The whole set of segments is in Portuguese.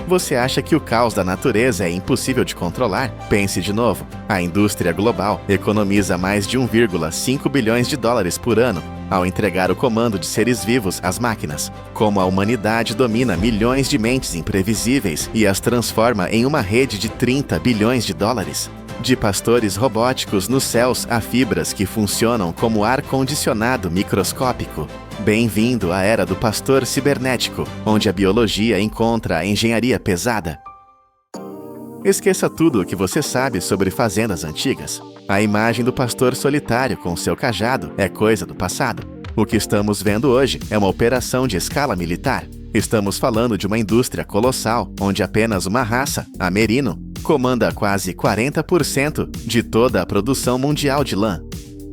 Você acha que o caos da natureza é impossível de controlar? Pense de novo. A indústria global economiza mais de 1,5 bilhões de dólares por ano ao entregar o comando de seres vivos às máquinas. Como a humanidade domina milhões de mentes imprevisíveis e as transforma em uma rede de 30 bilhões de dólares. De pastores robóticos nos céus a fibras que funcionam como ar-condicionado microscópico. Bem-vindo à era do pastor cibernético, onde a biologia encontra a engenharia pesada. Esqueça tudo o que você sabe sobre fazendas antigas. A imagem do pastor solitário com seu cajado é coisa do passado. O que estamos vendo hoje é uma operação de escala militar. Estamos falando de uma indústria colossal, onde apenas uma raça, a merino, comanda quase 40% de toda a produção mundial de lã.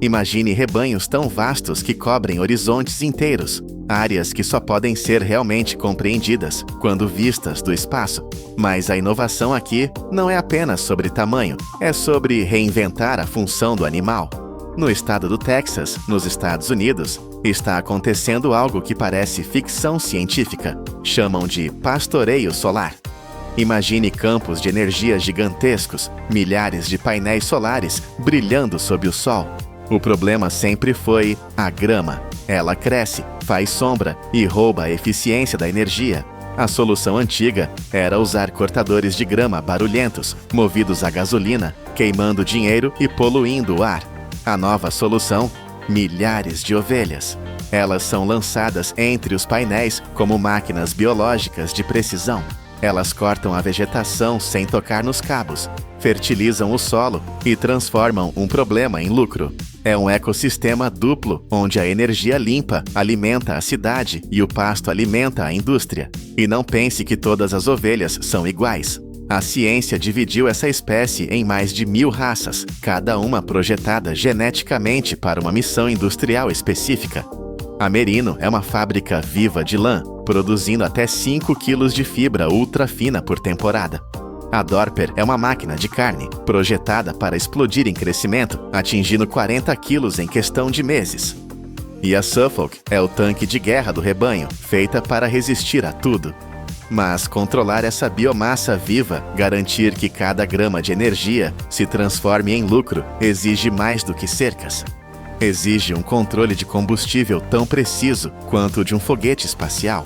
Imagine rebanhos tão vastos que cobrem horizontes inteiros, áreas que só podem ser realmente compreendidas quando vistas do espaço. Mas a inovação aqui não é apenas sobre tamanho, é sobre reinventar a função do animal. No estado do Texas, nos Estados Unidos, está acontecendo algo que parece ficção científica. Chamam de pastoreio solar. Imagine campos de energia gigantescos, milhares de painéis solares brilhando sob o sol. O problema sempre foi a grama. Ela cresce, faz sombra e rouba a eficiência da energia. A solução antiga era usar cortadores de grama barulhentos, movidos a gasolina, queimando dinheiro e poluindo o ar. A nova solução? Milhares de ovelhas. Elas são lançadas entre os painéis como máquinas biológicas de precisão. Elas cortam a vegetação sem tocar nos cabos, fertilizam o solo e transformam um problema em lucro. É um ecossistema duplo, onde a energia limpa alimenta a cidade e o pasto alimenta a indústria. E não pense que todas as ovelhas são iguais. A ciência dividiu essa espécie em mais de 1000 raças, cada uma projetada geneticamente para uma missão industrial específica. A Merino é uma fábrica viva de lã, produzindo até 5 quilos de fibra ultra fina por temporada. A Dorper é uma máquina de carne, projetada para explodir em crescimento, atingindo 40 quilos em questão de meses. E a Suffolk é o tanque de guerra do rebanho, feita para resistir a tudo. Mas controlar essa biomassa viva, garantir que cada grama de energia se transforme em lucro, exige mais do que cercas. Exige um controle de combustível tão preciso quanto o de um foguete espacial.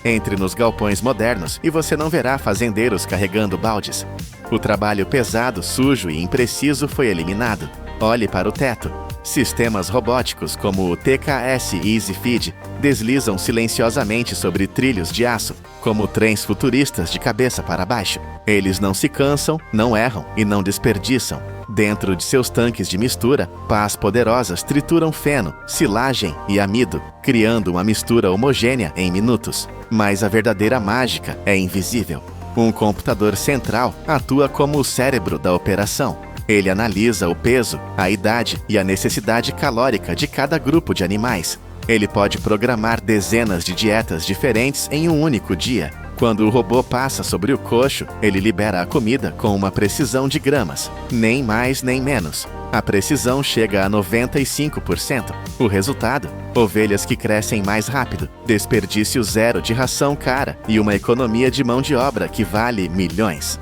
Entre nos galpões modernos e você não verá fazendeiros carregando baldes. O trabalho pesado, sujo e impreciso foi eliminado. Olhe para o teto. Sistemas robóticos como o TKS EasyFeed deslizam silenciosamente sobre trilhos de aço, como trens futuristas de cabeça para baixo. Eles não se cansam, não erram e não desperdiçam. Dentro de seus tanques de mistura, pás poderosas trituram feno, silagem e amido, criando uma mistura homogênea em minutos. Mas a verdadeira mágica é invisível. Um computador central atua como o cérebro da operação. Ele analisa o peso, a idade e a necessidade calórica de cada grupo de animais. Ele pode programar dezenas de dietas diferentes em um único dia. Quando o robô passa sobre o coxo, ele libera a comida com uma precisão de gramas, nem mais nem menos. A precisão chega a 95%. O resultado? Ovelhas que crescem mais rápido, desperdício zero de ração cara e uma economia de mão de obra que vale milhões.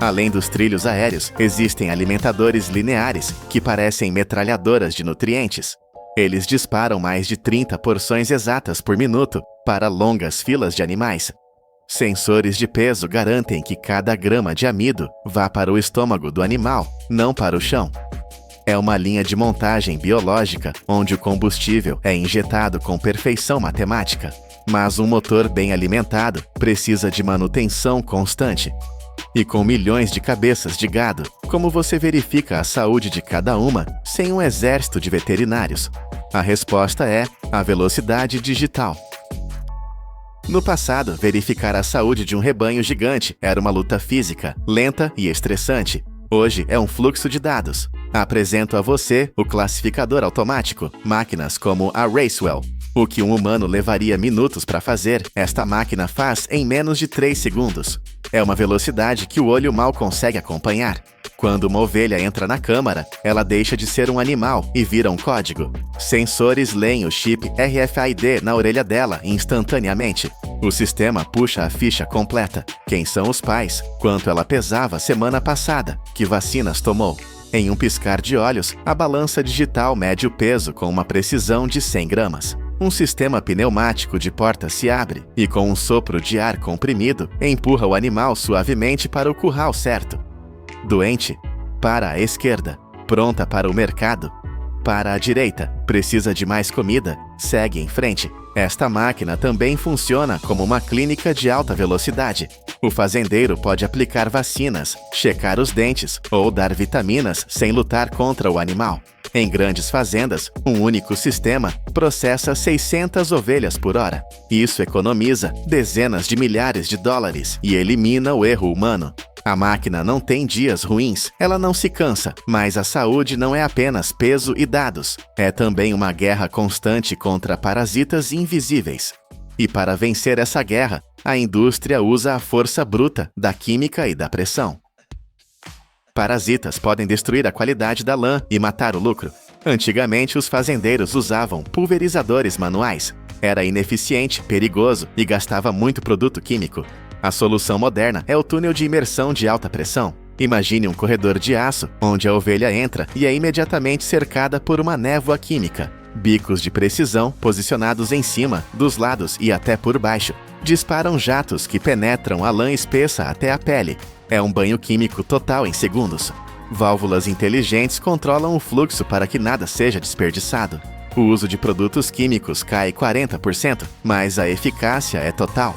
Além dos trilhos aéreos, existem alimentadores lineares, que parecem metralhadoras de nutrientes. Eles disparam mais de 30 porções exatas por minuto para longas filas de animais. Sensores de peso garantem que cada grama de amido vá para o estômago do animal, não para o chão. É uma linha de montagem biológica, onde o combustível é injetado com perfeição matemática. Mas um motor bem alimentado precisa de manutenção constante. E com milhões de cabeças de gado, como você verifica a saúde de cada uma sem um exército de veterinários? A resposta é a velocidade digital. No passado, verificar a saúde de um rebanho gigante era uma luta física, lenta e estressante. Hoje é um fluxo de dados. Apresento a você o classificador automático, máquinas como a Racewell. O que um humano levaria minutos para fazer, esta máquina faz em menos de 3 segundos. É uma velocidade que o olho mal consegue acompanhar. Quando uma ovelha entra na câmara, ela deixa de ser um animal e vira um código. Sensores leem o chip RFID na orelha dela instantaneamente. O sistema puxa a ficha completa. Quem são os pais? Quanto ela pesava semana passada? Que vacinas tomou? Em um piscar de olhos, a balança digital mede o peso com uma precisão de 100 gramas. Um sistema pneumático de porta se abre e, com um sopro de ar comprimido, empurra o animal suavemente para o curral certo. Doente? Para a esquerda. Pronta para o mercado? Para a direita. Precisa de mais comida? Segue em frente. Esta máquina também funciona como uma clínica de alta velocidade. O fazendeiro pode aplicar vacinas, checar os dentes ou dar vitaminas sem lutar contra o animal. Em grandes fazendas, um único sistema processa 600 ovelhas por hora. Isso economiza dezenas de milhares de dólares e elimina o erro humano. A máquina não tem dias ruins, ela não se cansa, mas a saúde não é apenas peso e dados. É também uma guerra constante contra parasitas invisíveis. E para vencer essa guerra, a indústria usa a força bruta da química e da pressão. Parasitas podem destruir a qualidade da lã e matar o lucro. Antigamente, os fazendeiros usavam pulverizadores manuais. Era ineficiente, perigoso e gastava muito produto químico. A solução moderna é o túnel de imersão de alta pressão. Imagine um corredor de aço, onde a ovelha entra e é imediatamente cercada por uma névoa química. Bicos de precisão, posicionados em cima, dos lados e até por baixo, disparam jatos que penetram a lã espessa até a pele. É um banho químico total em segundos. Válvulas inteligentes controlam o fluxo para que nada seja desperdiçado. O uso de produtos químicos cai 40%, mas a eficácia é total.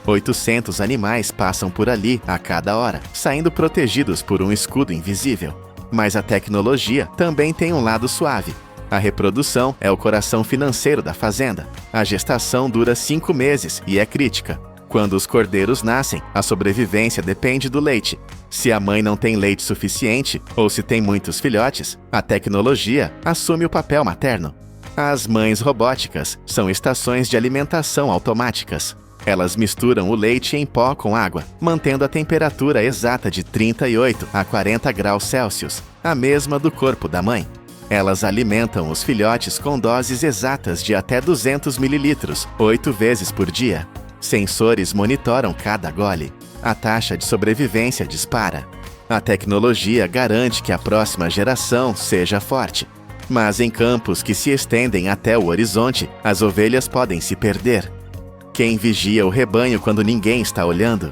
800 animais passam por ali a cada hora, saindo protegidos por um escudo invisível. Mas a tecnologia também tem um lado suave. A reprodução é o coração financeiro da fazenda. A gestação dura 5 meses e é crítica. Quando os cordeiros nascem, a sobrevivência depende do leite. Se a mãe não tem leite suficiente, ou se tem muitos filhotes, a tecnologia assume o papel materno. As mães robóticas são estações de alimentação automáticas. Elas misturam o leite em pó com água, mantendo a temperatura exata de 38 a 40 graus Celsius, a mesma do corpo da mãe. Elas alimentam os filhotes com doses exatas de até 200 mililitros, 8 vezes por dia. Sensores monitoram cada gole. A taxa de sobrevivência dispara. A tecnologia garante que a próxima geração seja forte. Mas em campos que se estendem até o horizonte, as ovelhas podem se perder. Quem vigia o rebanho quando ninguém está olhando?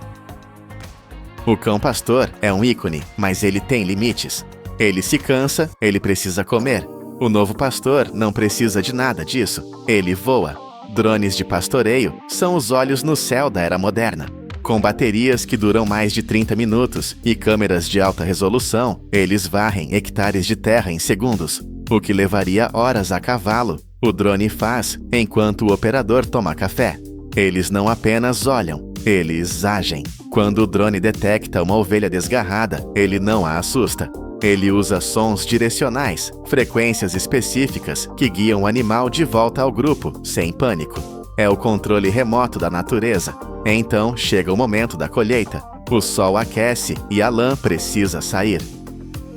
O cão pastor é um ícone, mas ele tem limites. Ele se cansa, ele precisa comer. O novo pastor não precisa de nada disso. Ele voa. Drones de pastoreio são os olhos no céu da era moderna. Com baterias que duram mais de 30 minutos e câmeras de alta resolução, eles varrem hectares de terra em segundos. O que levaria horas a cavalo, o drone faz enquanto o operador toma café. Eles não apenas olham, eles agem. Quando o drone detecta uma ovelha desgarrada, ele não a assusta. Ele usa sons direcionais, frequências específicas que guiam o animal de volta ao grupo, sem pânico. É o controle remoto da natureza. Então chega o momento da colheita. O sol aquece e a lã precisa sair.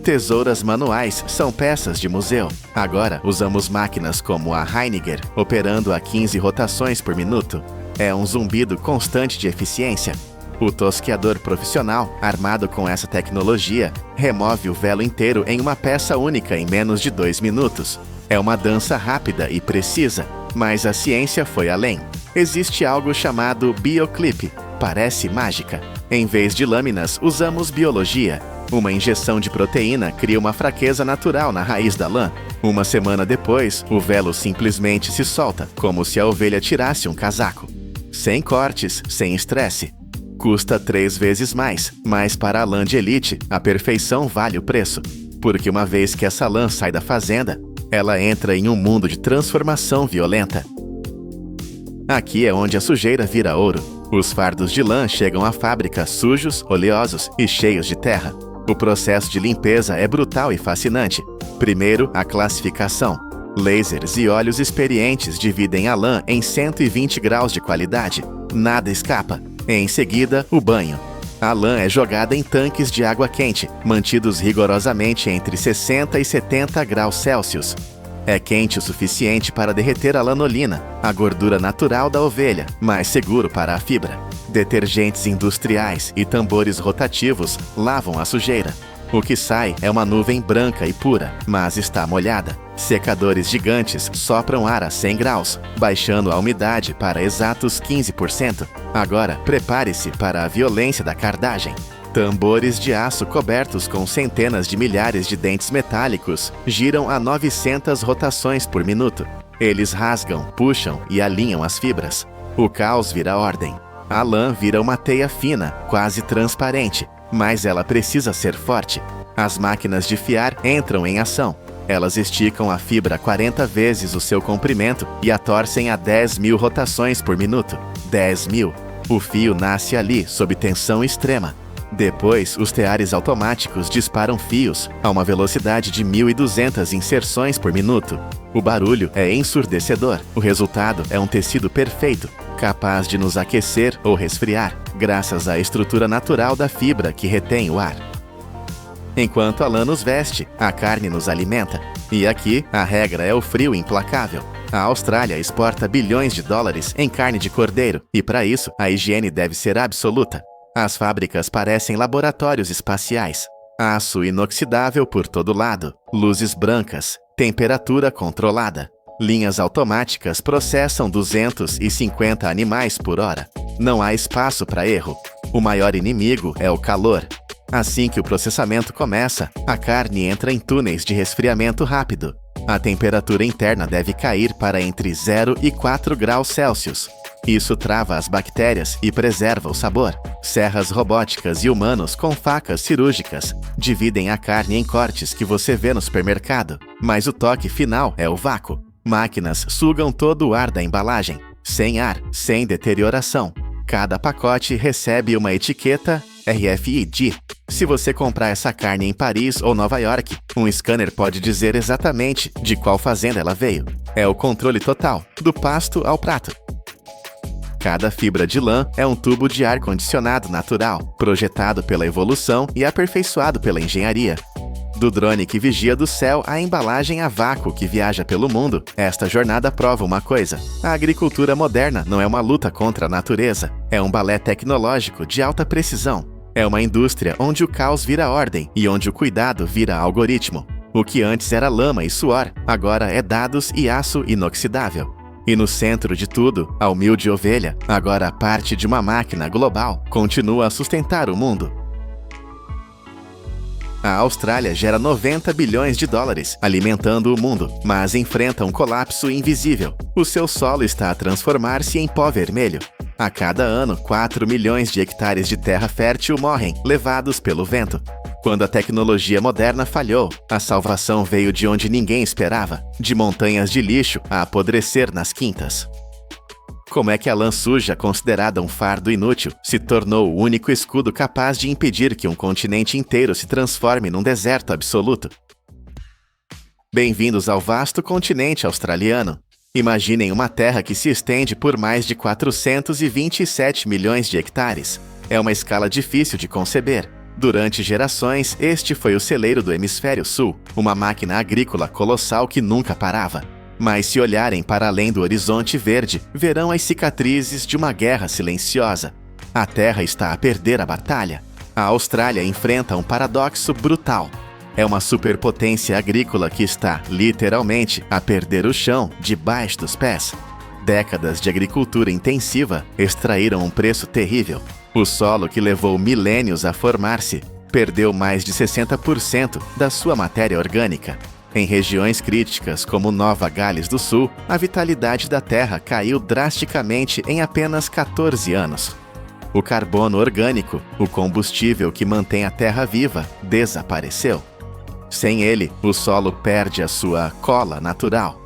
Tesouras manuais são peças de museu. Agora usamos máquinas como a Heiniger, operando a 15 rotações por minuto. É um zumbido constante de eficiência. O tosqueador profissional, armado com essa tecnologia, remove o velo inteiro em uma peça única em menos de 2 minutos. É uma dança rápida e precisa, mas a ciência foi além. Existe algo chamado bioclip. Parece mágica. Em vez de lâminas, usamos biologia. Uma injeção de proteína cria uma fraqueza natural na raiz da lã. Uma semana depois, o velo simplesmente se solta, como se a ovelha tirasse um casaco. Sem cortes, sem estresse. Custa 3 vezes mais, mas para a lã de elite, a perfeição vale o preço. Porque uma vez que essa lã sai da fazenda, ela entra em um mundo de transformação violenta. Aqui é onde a sujeira vira ouro. Os fardos de lã chegam à fábrica sujos, oleosos e cheios de terra. O processo de limpeza é brutal e fascinante. Primeiro, a classificação. Lasers e olhos experientes dividem a lã em 120 graus de qualidade. Nada escapa. Em seguida, o banho. A lã é jogada em tanques de água quente, mantidos rigorosamente entre 60 e 70 graus Celsius. É quente o suficiente para derreter a lanolina, a gordura natural da ovelha, mais seguro para a fibra. Detergentes industriais e tambores rotativos lavam a sujeira. O que sai é uma nuvem branca e pura, mas está molhada. Secadores gigantes sopram ar a 100 graus, baixando a umidade para exatos 15%. Agora, prepare-se para a violência da cardagem. Tambores de aço cobertos com centenas de milhares de dentes metálicos giram a 900 rotações por minuto. Eles rasgam, puxam e alinham as fibras. O caos vira ordem. A lã vira uma teia fina, quase transparente, mas ela precisa ser forte. As máquinas de fiar entram em ação. Elas esticam a fibra 40 vezes o seu comprimento e a torcem a 10.000 rotações por minuto. 10.000. O fio nasce ali, sob tensão extrema. Depois, os teares automáticos disparam fios a uma velocidade de 1.200 inserções por minuto. O barulho é ensurdecedor. O resultado é um tecido perfeito, capaz de nos aquecer ou resfriar, graças à estrutura natural da fibra que retém o ar. Enquanto a lã nos veste, a carne nos alimenta. E aqui, a regra é o frio implacável. A Austrália exporta bilhões de dólares em carne de cordeiro, e para isso, a higiene deve ser absoluta. As fábricas parecem laboratórios espaciais. Aço inoxidável por todo lado, luzes brancas, temperatura controlada. Linhas automáticas processam 250 animais por hora. Não há espaço para erro. O maior inimigo é o calor. Assim que o processamento começa, a carne entra em túneis de resfriamento rápido. A temperatura interna deve cair para entre 0 e 4 graus Celsius. Isso trava as bactérias e preserva o sabor. Serras robóticas e humanos com facas cirúrgicas dividem a carne em cortes que você vê no supermercado, mas o toque final é o vácuo. Máquinas sugam todo o ar da embalagem, sem ar, sem deterioração. Cada pacote recebe uma etiqueta RFID. Se você comprar essa carne em Paris ou Nova York, um scanner pode dizer exatamente de qual fazenda ela veio. É o controle total, do pasto ao prato. Cada fibra de lã é um tubo de ar-condicionado natural, projetado pela evolução e aperfeiçoado pela engenharia. Do drone que vigia do céu à embalagem a vácuo que viaja pelo mundo, esta jornada prova uma coisa: a agricultura moderna não é uma luta contra a natureza, é um balé tecnológico de alta precisão. É uma indústria onde o caos vira ordem e onde o cuidado vira algoritmo. O que antes era lama e suor, agora é dados e aço inoxidável. E no centro de tudo, a humilde ovelha, agora parte de uma máquina global, continua a sustentar o mundo. A Austrália gera 90 bilhões de dólares alimentando o mundo, mas enfrenta um colapso invisível. O seu solo está a transformar-se em pó vermelho. A cada ano, 4 milhões de hectares de terra fértil morrem, levados pelo vento. Quando a tecnologia moderna falhou, a salvação veio de onde ninguém esperava, de montanhas de lixo a apodrecer nas quintas. Como é que a lã suja, considerada um fardo inútil, se tornou o único escudo capaz de impedir que um continente inteiro se transforme num deserto absoluto? Bem-vindos ao vasto continente australiano. Imaginem uma terra que se estende por mais de 427 milhões de hectares. É uma escala difícil de conceber. Durante gerações, este foi o celeiro do Hemisfério Sul, uma máquina agrícola colossal que nunca parava. Mas se olharem para além do horizonte verde, verão as cicatrizes de uma guerra silenciosa. A Terra está a perder a batalha. A Austrália enfrenta um paradoxo brutal. É uma superpotência agrícola que está, literalmente, a perder o chão debaixo dos pés. Décadas de agricultura intensiva extraíram um preço terrível. O solo que levou milênios a formar-se perdeu mais de 60% da sua matéria orgânica. Em regiões críticas como Nova Gales do Sul, a vitalidade da terra caiu drasticamente em apenas 14 anos. O carbono orgânico, o combustível que mantém a terra viva, desapareceu. Sem ele, o solo perde a sua cola natural.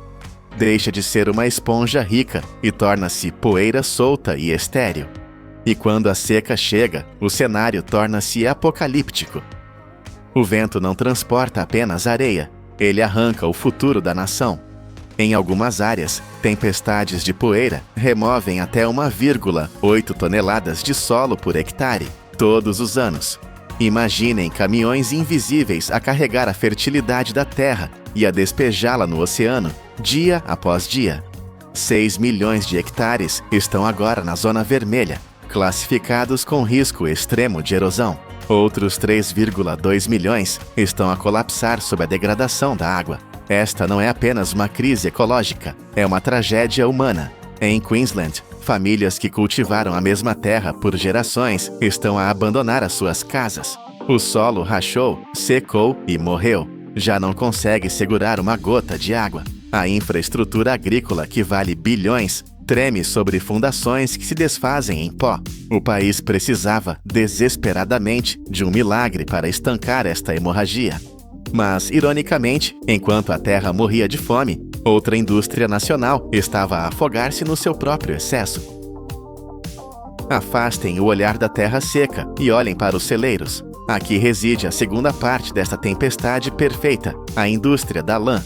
Deixa de ser uma esponja rica e torna-se poeira solta e estéril. E quando a seca chega, o cenário torna-se apocalíptico. O vento não transporta apenas areia, ele arranca o futuro da nação. Em algumas áreas, tempestades de poeira removem até 1,8 toneladas de solo por hectare, todos os anos. Imaginem caminhões invisíveis a carregar a fertilidade da terra, e a despejá-la no oceano, dia após dia. 6 milhões de hectares estão agora na zona vermelha, classificados com risco extremo de erosão. Outros 3,2 milhões estão a colapsar sob a degradação da água. Esta não é apenas uma crise ecológica, é uma tragédia humana. Em Queensland, famílias que cultivaram a mesma terra por gerações estão a abandonar as suas casas. O solo rachou, secou e morreu. Já não consegue segurar uma gota de água. A infraestrutura agrícola, que vale bilhões, treme sobre fundações que se desfazem em pó. O país precisava, desesperadamente, de um milagre para estancar esta hemorragia. Mas, ironicamente, enquanto a terra morria de fome, outra indústria nacional estava a afogar-se no seu próprio excesso. Afastem o olhar da terra seca e olhem para os celeiros. Aqui reside a segunda parte desta tempestade perfeita, a indústria da lã.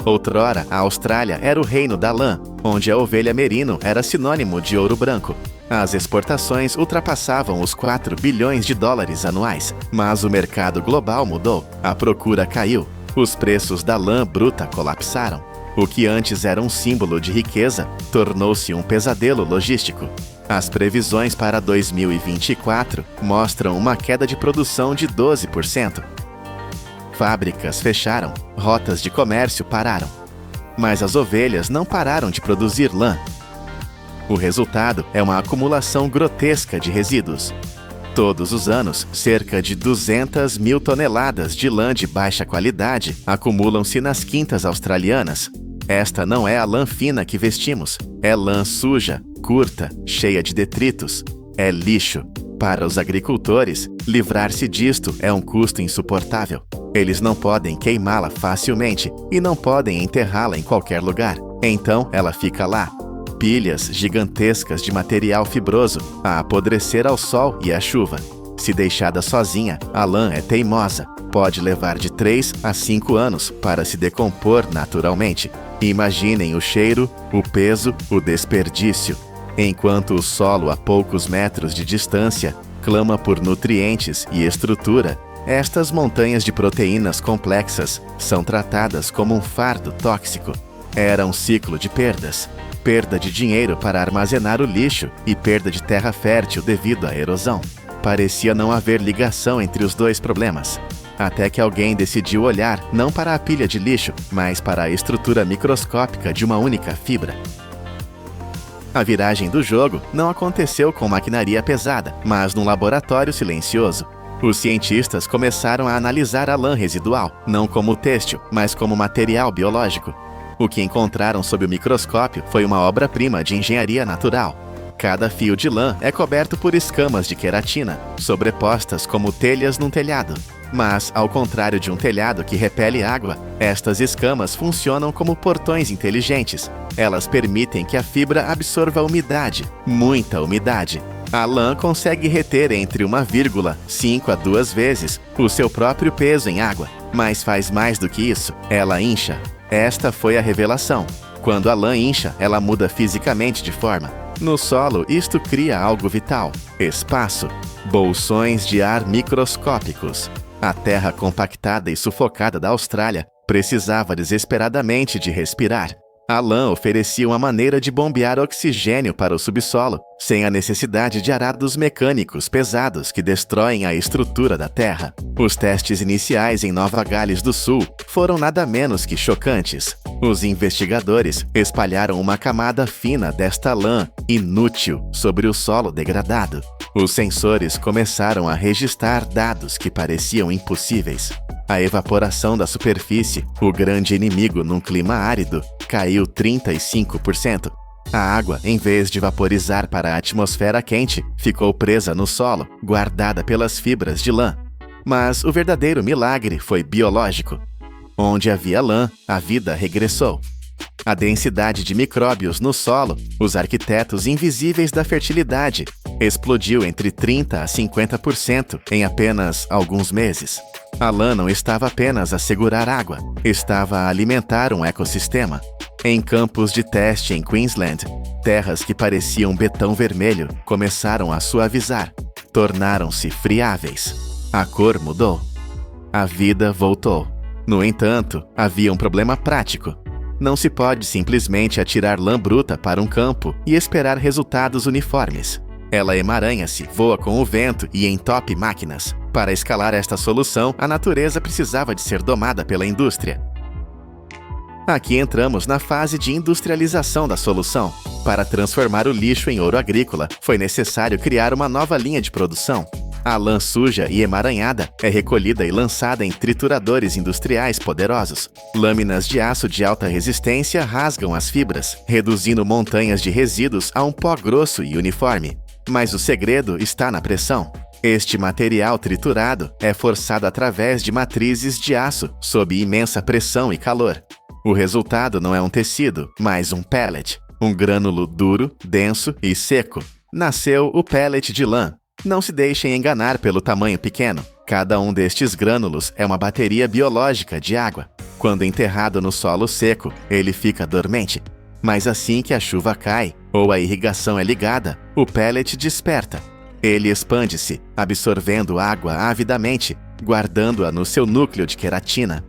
Outrora, a Austrália era o reino da lã, onde a ovelha merino era sinônimo de ouro branco. As exportações ultrapassavam os 4 bilhões de dólares anuais, mas o mercado global mudou, a procura caiu, os preços da lã bruta colapsaram. O que antes era um símbolo de riqueza tornou-se um pesadelo logístico. As previsões para 2024 mostram uma queda de produção de 12%. Fábricas fecharam, rotas de comércio pararam. Mas as ovelhas não pararam de produzir lã. O resultado é uma acumulação grotesca de resíduos. Todos os anos, cerca de 200 mil toneladas de lã de baixa qualidade acumulam-se nas quintas australianas. Esta não é a lã fina que vestimos. É lã suja, curta, cheia de detritos. É lixo. Para os agricultores, livrar-se disto é um custo insuportável. Eles não podem queimá-la facilmente e não podem enterrá-la em qualquer lugar. Então, ela fica lá. Pilhas gigantescas de material fibroso a apodrecer ao sol e à chuva. Se deixada sozinha, a lã é teimosa. Pode levar de 3 a 5 anos para se decompor naturalmente. Imaginem o cheiro, o peso, o desperdício. Enquanto o solo a poucos metros de distância clama por nutrientes e estrutura, estas montanhas de proteínas complexas são tratadas como um fardo tóxico. Era um ciclo de perdas. Perda de dinheiro para armazenar o lixo e perda de terra fértil devido à erosão. Parecia não haver ligação entre os dois problemas. Até que alguém decidiu olhar não para a pilha de lixo, mas para a estrutura microscópica de uma única fibra. A viragem do jogo não aconteceu com maquinaria pesada, mas num laboratório silencioso. Os cientistas começaram a analisar a lã residual, não como têxtil, mas como material biológico. O que encontraram sob o microscópio foi uma obra-prima de engenharia natural. Cada fio de lã é coberto por escamas de queratina, sobrepostas como telhas num telhado. Mas, ao contrário de um telhado que repele água, estas escamas funcionam como portões inteligentes. Elas permitem que a fibra absorva umidade, muita umidade. A lã consegue reter entre 1,5 a 2 vezes o seu próprio peso em água, mas faz mais do que isso, ela incha. Esta foi a revelação. Quando a lã incha, ela muda fisicamente de forma. No solo, isto cria algo vital: espaço, bolsões de ar microscópicos. A terra compactada e sufocada da Austrália precisava desesperadamente de respirar. A lã oferecia uma maneira de bombear oxigênio para o subsolo, sem a necessidade de arados mecânicos pesados que destroem a estrutura da terra. Os testes iniciais em Nova Gales do Sul foram nada menos que chocantes. Os investigadores espalharam uma camada fina desta lã inútil sobre o solo degradado. Os sensores começaram a registrar dados que pareciam impossíveis. A evaporação da superfície, o grande inimigo num clima árido, caiu 35%. A água, em vez de vaporizar para a atmosfera quente, ficou presa no solo, guardada pelas fibras de lã. Mas o verdadeiro milagre foi biológico. Onde havia lã, a vida regressou. A densidade de micróbios no solo, os arquitetos invisíveis da fertilidade, explodiu entre 30% a 50% em apenas alguns meses. A lã não estava apenas a segurar água, estava a alimentar um ecossistema. Em campos de teste em Queensland, terras que pareciam betão vermelho começaram a suavizar, tornaram-se friáveis. A cor mudou. A vida voltou. No entanto, havia um problema prático. Não se pode simplesmente atirar lã bruta para um campo e esperar resultados uniformes. Ela emaranha-se, voa com o vento e entope máquinas. Para escalar esta solução, a natureza precisava de ser domada pela indústria. Aqui entramos na fase de industrialização da solução. Para transformar o lixo em ouro agrícola, foi necessário criar uma nova linha de produção. A lã suja e emaranhada é recolhida e lançada em trituradores industriais poderosos. Lâminas de aço de alta resistência rasgam as fibras, reduzindo montanhas de resíduos a um pó grosso e uniforme. Mas o segredo está na pressão. Este material triturado é forçado através de matrizes de aço, sob imensa pressão e calor. O resultado não é um tecido, mas um pellet, um grânulo duro, denso e seco. Nasceu o pellet de lã. Não se deixem enganar pelo tamanho pequeno. Cada um destes grânulos é uma bateria biológica de água. Quando enterrado no solo seco, ele fica dormente. Mas assim que a chuva cai, ou a irrigação é ligada, o pellet desperta. Ele expande-se, absorvendo água avidamente, guardando-a no seu núcleo de queratina.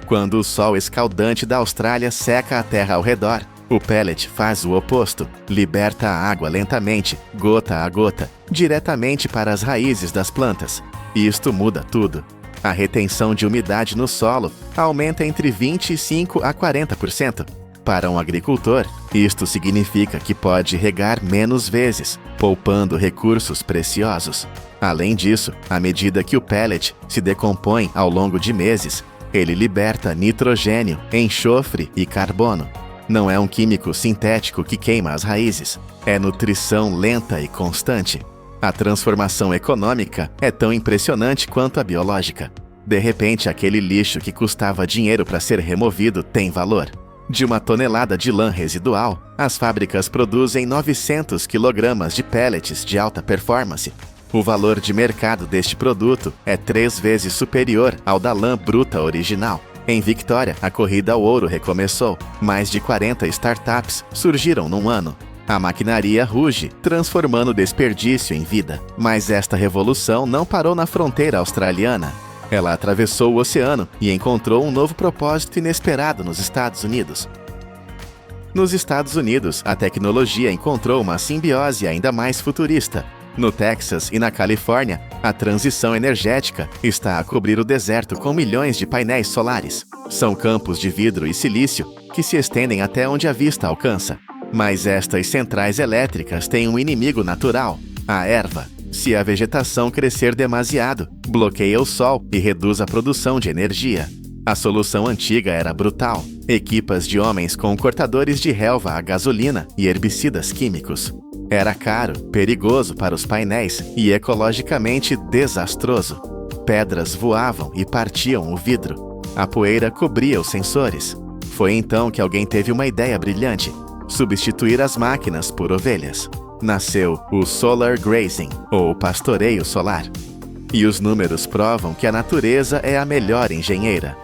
Quando o sol escaldante da Austrália seca a terra ao redor, o pellet faz o oposto, liberta a água lentamente, gota a gota, diretamente para as raízes das plantas. Isto muda tudo. A retenção de umidade no solo aumenta entre 25% a 40%. Para um agricultor, isto significa que pode regar menos vezes, poupando recursos preciosos. Além disso, à medida que o pellet se decompõe ao longo de meses, ele liberta nitrogênio, enxofre e carbono. Não é um químico sintético que queima as raízes. É nutrição lenta e constante. A transformação econômica é tão impressionante quanto a biológica. De repente, aquele lixo que custava dinheiro para ser removido tem valor. De 1 tonelada de lã residual, as fábricas produzem 900 kg de pellets de alta performance. O valor de mercado deste produto é 3 vezes superior ao da lã bruta original. Em Victoria, a corrida ao ouro recomeçou. Mais de 40 startups surgiram num ano. A maquinaria ruge, transformando o desperdício em vida. Mas esta revolução não parou na fronteira australiana. Ela atravessou o oceano e encontrou um novo propósito inesperado nos Estados Unidos. Nos Estados Unidos, a tecnologia encontrou uma simbiose ainda mais futurista. No Texas e na Califórnia, a transição energética está a cobrir o deserto com milhões de painéis solares. São campos de vidro e silício que se estendem até onde a vista alcança. Mas estas centrais elétricas têm um inimigo natural, a erva. Se a vegetação crescer demasiado, bloqueia o sol e reduz a produção de energia. A solução antiga era brutal. Equipas de homens com cortadores de relva a gasolina e herbicidas químicos. Era caro, perigoso para os painéis e ecologicamente desastroso. Pedras voavam e partiam o vidro. A poeira cobria os sensores. Foi então que alguém teve uma ideia brilhante: substituir as máquinas por ovelhas. Nasceu o Solar Grazing, ou pastoreio solar. E os números provam que a natureza é a melhor engenheira.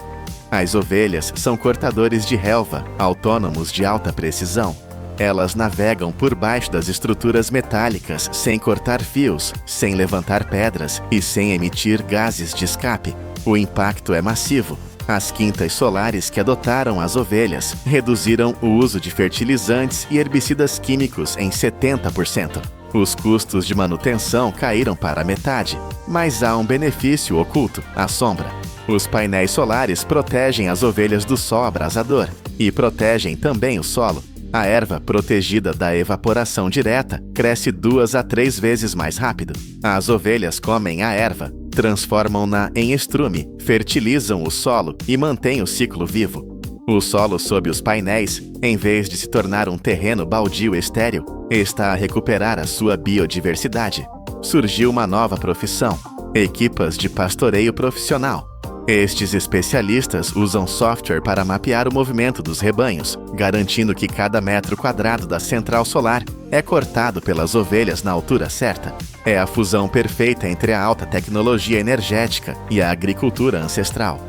As ovelhas são cortadores de relva, autônomos de alta precisão. Elas navegam por baixo das estruturas metálicas sem cortar fios, sem levantar pedras e sem emitir gases de escape. O impacto é massivo. As quintas solares que adotaram as ovelhas reduziram o uso de fertilizantes e herbicidas químicos em 70%. Os custos de manutenção caíram para a metade, mas há um benefício oculto, a sombra. Os painéis solares protegem as ovelhas do sol abrasador e protegem também o solo. A erva, protegida da evaporação direta, cresce 2 a 3 vezes mais rápido. As ovelhas comem a erva, transformam-na em estrume, fertilizam o solo e mantêm o ciclo vivo. O solo sob os painéis, em vez de se tornar um terreno baldio estéril, está a recuperar a sua biodiversidade. Surgiu uma nova profissão: equipas de pastoreio profissional. Estes especialistas usam software para mapear o movimento dos rebanhos, garantindo que cada metro quadrado da central solar é cortado pelas ovelhas na altura certa. É a fusão perfeita entre a alta tecnologia energética e a agricultura ancestral.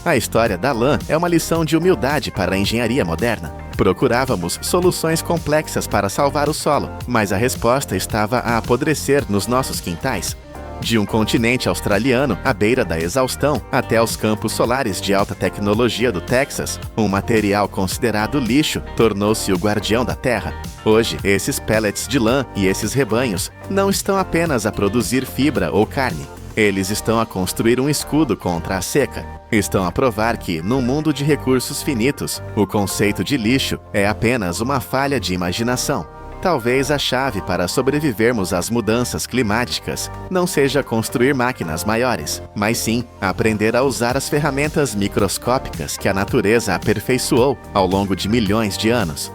A história da lã é uma lição de humildade para a engenharia moderna. Procurávamos soluções complexas para salvar o solo, mas a resposta estava a apodrecer nos nossos quintais. de um continente australiano à beira da exaustão até aos campos solares de alta tecnologia do Texas, um material considerado lixo tornou-se o guardião da terra. Hoje, esses pellets de lã e esses rebanhos não estão apenas a produzir fibra ou carne. Eles estão a construir um escudo contra a seca. Estão a provar que, num mundo de recursos finitos, o conceito de lixo é apenas uma falha de imaginação. Talvez a chave para sobrevivermos às mudanças climáticas não seja construir máquinas maiores, mas sim aprender a usar as ferramentas microscópicas que a natureza aperfeiçoou ao longo de milhões de anos.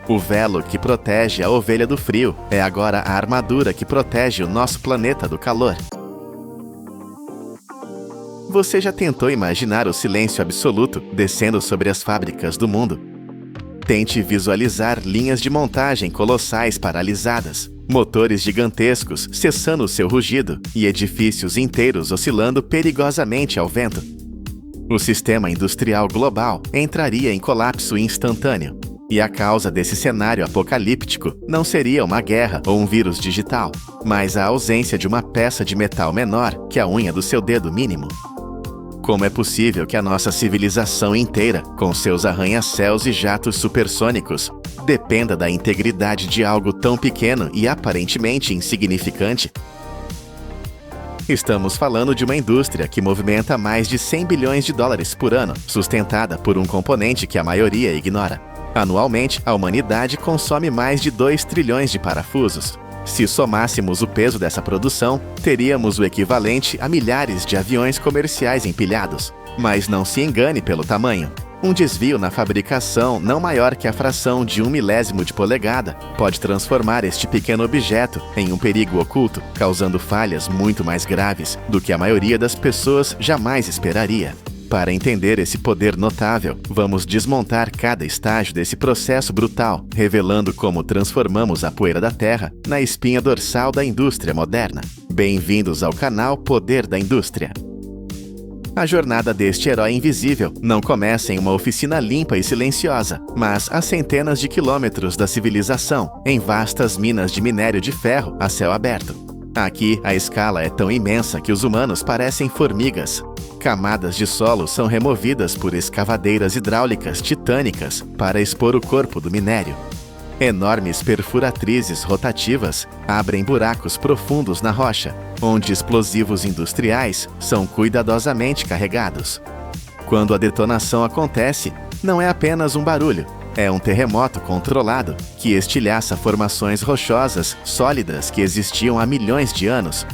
O velo que protege a ovelha do frio é agora a armadura que protege o nosso planeta do calor. Você já tentou imaginar o silêncio absoluto descendo sobre as fábricas do mundo? Tente visualizar linhas de montagem colossais paralisadas, motores gigantescos cessando o seu rugido e edifícios inteiros oscilando perigosamente ao vento. O sistema industrial global entraria em colapso instantâneo. E a causa desse cenário apocalíptico não seria uma guerra ou um vírus digital, mas a ausência de uma peça de metal menor que a unha do seu dedo mínimo. Como é possível que a nossa civilização inteira, com seus arranha-céus e jatos supersônicos, dependa da integridade de algo tão pequeno e aparentemente insignificante? Estamos falando de uma indústria que movimenta mais de 100 bilhões de dólares por ano, sustentada por um componente que a maioria ignora. Anualmente, a humanidade consome mais de 2 trilhões de parafusos. Se somássemos o peso dessa produção, teríamos o equivalente a milhares de aviões comerciais empilhados. Mas não se engane pelo tamanho. Um desvio na fabricação não maior que a fração de 1/1000 de polegada pode transformar este pequeno objeto em um perigo oculto, causando falhas muito mais graves do que a maioria das pessoas jamais esperaria. Para entender esse poder notável, vamos desmontar cada estágio desse processo brutal, revelando como transformamos a poeira da Terra na espinha dorsal da indústria moderna. Bem-vindos ao canal Poder da Indústria. A jornada deste herói invisível não começa em uma oficina limpa e silenciosa, mas a centenas de quilômetros da civilização, em vastas minas de minério de ferro a céu aberto. Aqui, a escala é tão imensa que os humanos parecem formigas. Camadas de solo são removidas por escavadeiras hidráulicas titânicas para expor o corpo do minério. Enormes perfuratrizes rotativas abrem buracos profundos na rocha, onde explosivos industriais são cuidadosamente carregados. Quando a detonação acontece, não é apenas um barulho, é um terremoto controlado que estilhaça formações rochosas sólidas que existiam há milhões de anos.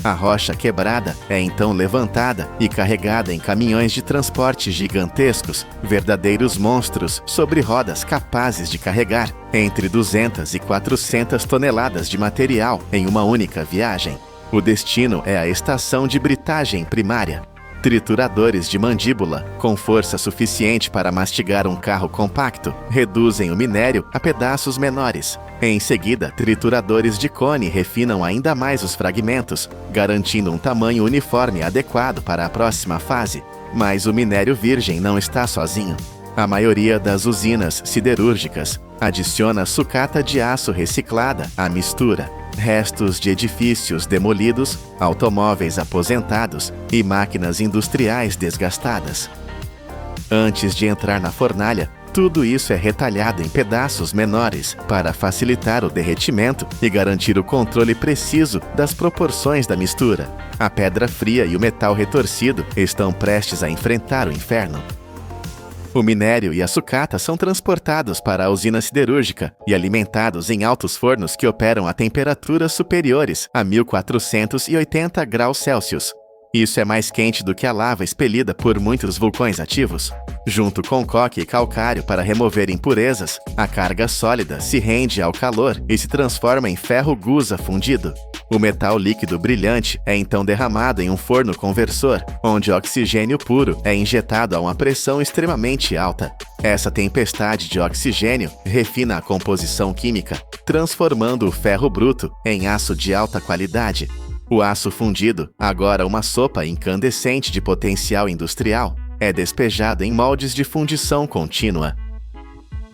A rocha quebrada é então levantada e carregada em caminhões de transporte gigantescos, verdadeiros monstros sobre rodas capazes de carregar entre 200 e 400 toneladas de material em uma única viagem. O destino é a estação de britagem primária. Trituradores de mandíbula, com força suficiente para mastigar um carro compacto, reduzem o minério a pedaços menores. Em seguida, trituradores de cone refinam ainda mais os fragmentos, garantindo um tamanho uniforme adequado para a próxima fase. Mas o minério virgem não está sozinho. A maioria das usinas siderúrgicas adiciona sucata de aço reciclada à mistura. Restos de edifícios demolidos, automóveis aposentados e máquinas industriais desgastadas. Antes de entrar na fornalha, tudo isso é retalhado em pedaços menores para facilitar o derretimento e garantir o controle preciso das proporções da mistura. A pedra fria e o metal retorcido estão prestes a enfrentar o inferno. O minério e a sucata são transportados para a usina siderúrgica e alimentados em altos fornos que operam a temperaturas superiores a 1480 graus Celsius. Isso é mais quente do que a lava expelida por muitos vulcões ativos. Junto com coque e calcário para remover impurezas, a carga sólida se rende ao calor e se transforma em ferro gusa fundido. O metal líquido brilhante é então derramado em um forno conversor, onde oxigênio puro é injetado a uma pressão extremamente alta. Essa tempestade de oxigênio refina a composição química, transformando o ferro bruto em aço de alta qualidade. O aço fundido, agora uma sopa incandescente de potencial industrial, é despejado em moldes de fundição contínua.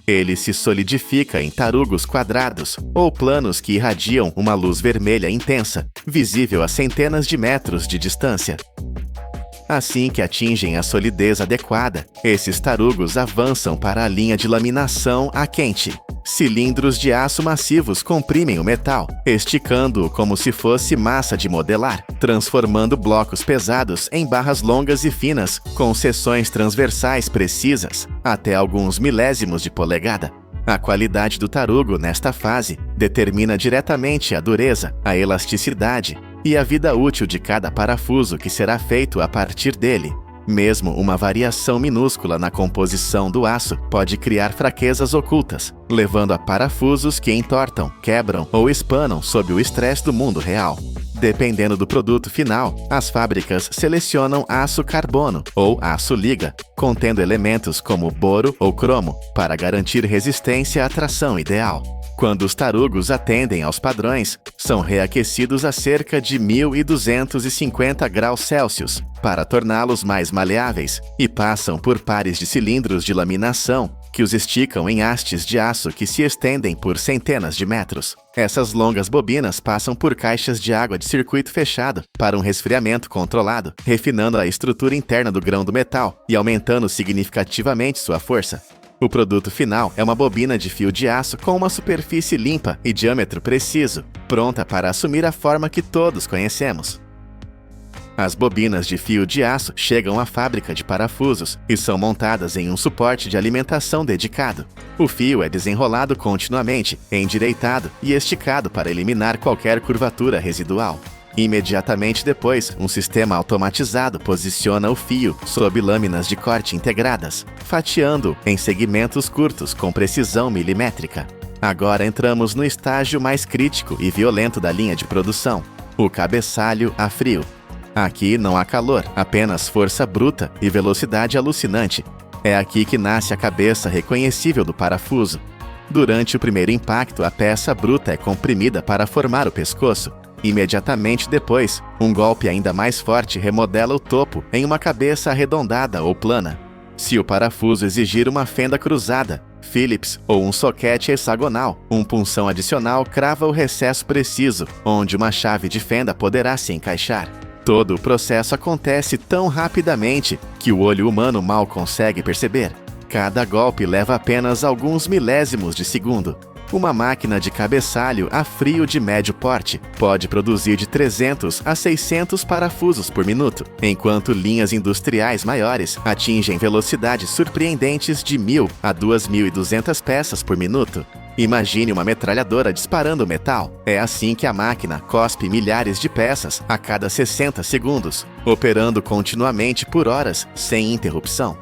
Ele se solidifica em tarugos quadrados ou planos que irradiam uma luz vermelha intensa, visível a centenas de metros de distância. Assim que atingem a solidez adequada, esses tarugos avançam para a linha de laminação a quente. Cilindros de aço massivos comprimem o metal, esticando-o como se fosse massa de modelar, transformando blocos pesados em barras longas e finas, com seções transversais precisas, até alguns milésimos de polegada. A qualidade do tarugo nesta fase determina diretamente a dureza, a elasticidade e a vida útil de cada parafuso que será feito a partir dele. Mesmo uma variação minúscula na composição do aço pode criar fraquezas ocultas, levando a parafusos que entortam, quebram ou espanam sob o estresse do mundo real. Dependendo do produto final, as fábricas selecionam aço carbono ou aço liga, contendo elementos como boro ou cromo, para garantir resistência à tração ideal. Quando os tarugos atendem aos padrões, são reaquecidos a cerca de 1.250 graus Celsius para torná-los mais maleáveis e passam por pares de cilindros de laminação que os esticam em hastes de aço que se estendem por centenas de metros. Essas longas bobinas passam por caixas de água de circuito fechado para um resfriamento controlado, refinando a estrutura interna do grão do metal e aumentando significativamente sua força. O produto final é uma bobina de fio de aço com uma superfície limpa e diâmetro preciso, pronta para assumir a forma que todos conhecemos. As bobinas de fio de aço chegam à fábrica de parafusos e são montadas em um suporte de alimentação dedicado. O fio é desenrolado continuamente, endireitado e esticado para eliminar qualquer curvatura residual. Imediatamente depois, um sistema automatizado posiciona o fio sob lâminas de corte integradas, fatiando-o em segmentos curtos com precisão milimétrica. Agora entramos no estágio mais crítico e violento da linha de produção, o cabeçalho a frio. Aqui não há calor, apenas força bruta e velocidade alucinante. É aqui que nasce a cabeça reconhecível do parafuso. Durante o primeiro impacto, a peça bruta é comprimida para formar o pescoço. Imediatamente depois, um golpe ainda mais forte remodela o topo em uma cabeça arredondada ou plana. Se o parafuso exigir uma fenda cruzada, Phillips ou um soquete hexagonal, um punção adicional crava o recesso preciso, onde uma chave de fenda poderá se encaixar. Todo o processo acontece tão rapidamente que o olho humano mal consegue perceber. Cada golpe leva apenas alguns milésimos de segundo. Uma máquina de cabeçalho a frio de médio porte pode produzir de 300 a 600 parafusos por minuto, enquanto linhas industriais maiores atingem velocidades surpreendentes de 1.000 a 2.200 peças por minuto. Imagine uma metralhadora disparando metal. É assim que a máquina cospe milhares de peças a cada 60 segundos, operando continuamente por horas, sem interrupção.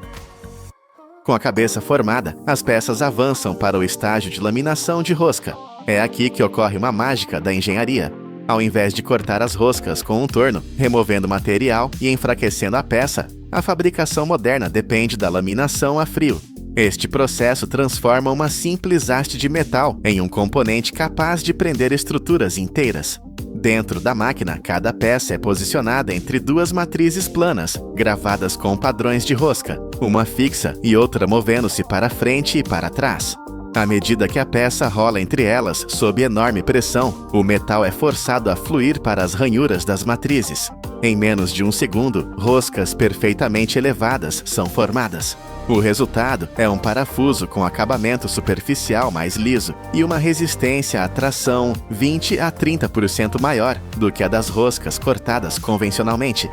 Com a cabeça formada, as peças avançam para o estágio de laminação de rosca. É aqui que ocorre uma mágica da engenharia. Ao invés de cortar as roscas com um torno, removendo material e enfraquecendo a peça, a fabricação moderna depende da laminação a frio. Este processo transforma uma simples haste de metal em um componente capaz de prender estruturas inteiras. Dentro da máquina, cada peça é posicionada entre duas matrizes planas, gravadas com padrões de rosca, uma fixa e outra movendo-se para frente e para trás. À medida que a peça rola entre elas, sob enorme pressão, o metal é forçado a fluir para as ranhuras das matrizes. Em menos de um segundo, roscas perfeitamente elevadas são formadas. O resultado é um parafuso com acabamento superficial mais liso e uma resistência à tração 20 a 30% maior do que a das roscas cortadas convencionalmente.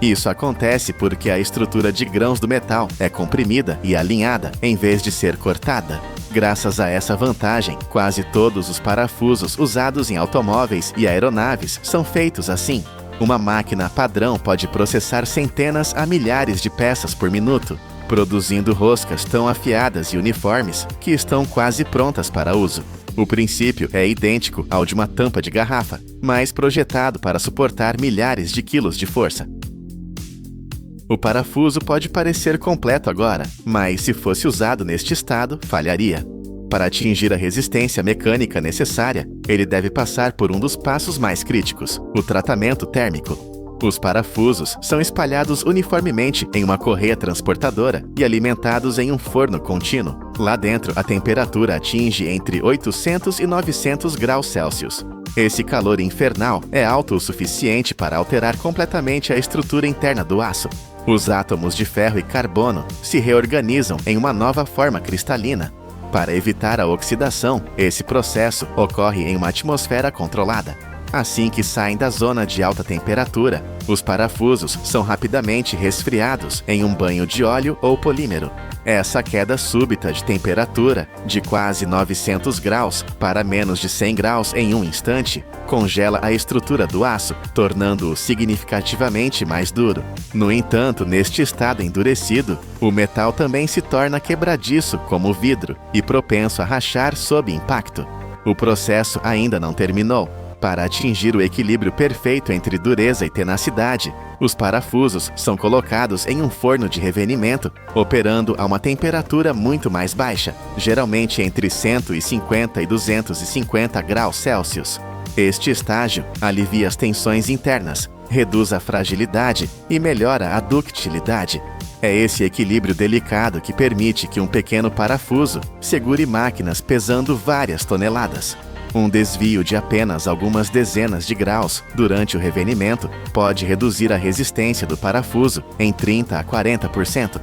Isso acontece porque a estrutura de grãos do metal é comprimida e alinhada em vez de ser cortada. Graças a essa vantagem, quase todos os parafusos usados em automóveis e aeronaves são feitos assim. Uma máquina padrão pode processar centenas a milhares de peças por minuto, produzindo roscas tão afiadas e uniformes que estão quase prontas para uso. O princípio é idêntico ao de uma tampa de garrafa, mas projetado para suportar milhares de quilos de força. O parafuso pode parecer completo agora, mas se fosse usado neste estado, falharia. Para atingir a resistência mecânica necessária, ele deve passar por um dos passos mais críticos, o tratamento térmico. Os parafusos são espalhados uniformemente em uma correia transportadora e alimentados em um forno contínuo. Lá dentro, a temperatura atinge entre 800 e 900 graus Celsius. Esse calor infernal é alto o suficiente para alterar completamente a estrutura interna do aço. Os átomos de ferro e carbono se reorganizam em uma nova forma cristalina. Para evitar a oxidação, esse processo ocorre em uma atmosfera controlada. Assim que saem da zona de alta temperatura, os parafusos são rapidamente resfriados em um banho de óleo ou polímero. Essa queda súbita de temperatura, de quase 900 graus para menos de 100 graus em um instante, congela a estrutura do aço, tornando-o significativamente mais duro. No entanto, neste estado endurecido, o metal também se torna quebradiço como o vidro e propenso a rachar sob impacto. O processo ainda não terminou. Para atingir o equilíbrio perfeito entre dureza e tenacidade, os parafusos são colocados em um forno de revenimento, operando a uma temperatura muito mais baixa, geralmente entre 150 e 250 graus Celsius. Este estágio alivia as tensões internas, reduz a fragilidade e melhora a ductilidade. É esse equilíbrio delicado que permite que um pequeno parafuso segure máquinas pesando várias toneladas. Um desvio de apenas algumas dezenas de graus durante o revenimento pode reduzir a resistência do parafuso em 30% a 40%.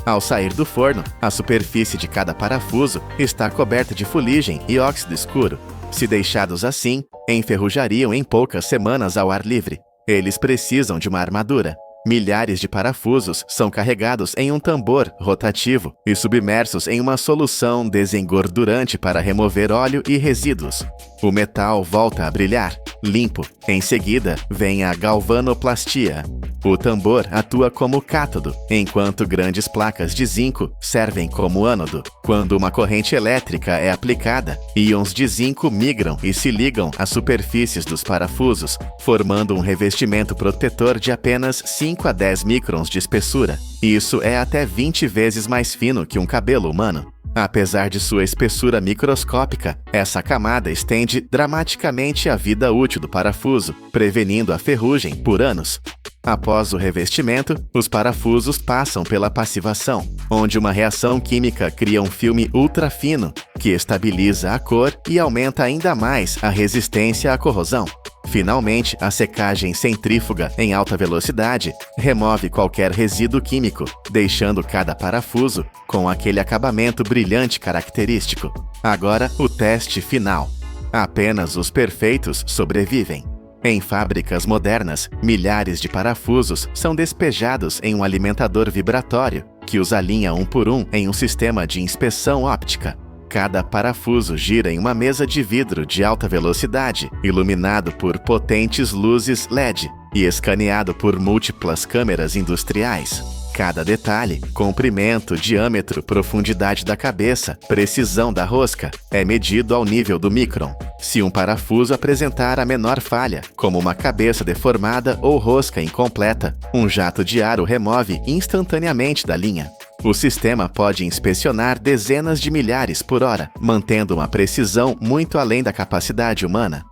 Ao sair do forno, a superfície de cada parafuso está coberta de fuligem e óxido escuro. Se deixados assim, enferrujariam em poucas semanas ao ar livre. Eles precisam de uma armadura. Milhares de parafusos são carregados em um tambor rotativo e submersos em uma solução desengordurante para remover óleo e resíduos. O metal volta a brilhar, limpo. Em seguida, vem a galvanoplastia. O tambor atua como cátodo, enquanto grandes placas de zinco servem como ânodo. Quando uma corrente elétrica é aplicada, íons de zinco migram e se ligam às superfícies dos parafusos, formando um revestimento protetor de apenas 5 a 10 microns de espessura. Isso é até 20 vezes mais fino que um cabelo humano. Apesar de sua espessura microscópica, essa camada estende dramaticamente a vida útil do parafuso, prevenindo a ferrugem por anos. Após o revestimento, os parafusos passam pela passivação, onde uma reação química cria um filme ultra fino, que estabiliza a cor e aumenta ainda mais a resistência à corrosão. Finalmente, a secagem centrífuga em alta velocidade remove qualquer resíduo químico, deixando cada parafuso com aquele acabamento brilhante característico. Agora, o teste final. Apenas os perfeitos sobrevivem. Em fábricas modernas, milhares de parafusos são despejados em um alimentador vibratório, que os alinha um por um em um sistema de inspeção óptica. Cada parafuso gira em uma mesa de vidro de alta velocidade, iluminado por potentes luzes LED e escaneado por múltiplas câmeras industriais. Cada detalhe, comprimento, diâmetro, profundidade da cabeça, precisão da rosca, é medido ao nível do micron. Se um parafuso apresentar a menor falha, como uma cabeça deformada ou rosca incompleta, um jato de ar o remove instantaneamente da linha. O sistema pode inspecionar dezenas de milhares por hora, mantendo uma precisão muito além da capacidade humana.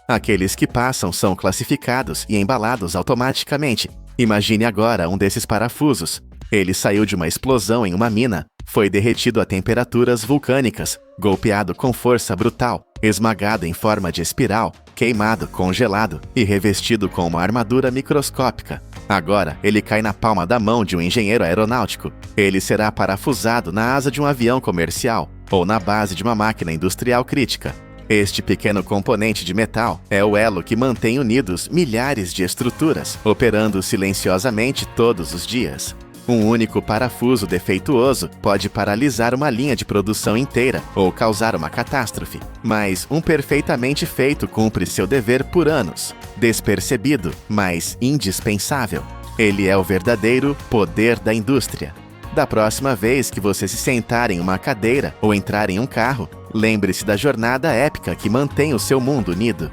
Aqueles que passam são classificados e embalados automaticamente. Imagine agora um desses parafusos. Ele saiu de uma explosão em uma mina, foi derretido a temperaturas vulcânicas, golpeado com força brutal, esmagado em forma de espiral, queimado, congelado e revestido com uma armadura microscópica. Agora, ele cai na palma da mão de um engenheiro aeronáutico. Ele será parafusado na asa de um avião comercial ou na base de uma máquina industrial crítica. Este pequeno componente de metal é o elo que mantém unidos milhares de estruturas, operando silenciosamente todos os dias. Um único parafuso defeituoso pode paralisar uma linha de produção inteira ou causar uma catástrofe, mas um perfeitamente feito cumpre seu dever por anos. Despercebido, mas indispensável. Ele é o verdadeiro poder da indústria. Da próxima vez que você se sentar em uma cadeira ou entrar em um carro, lembre-se da jornada épica que mantém o seu mundo unido.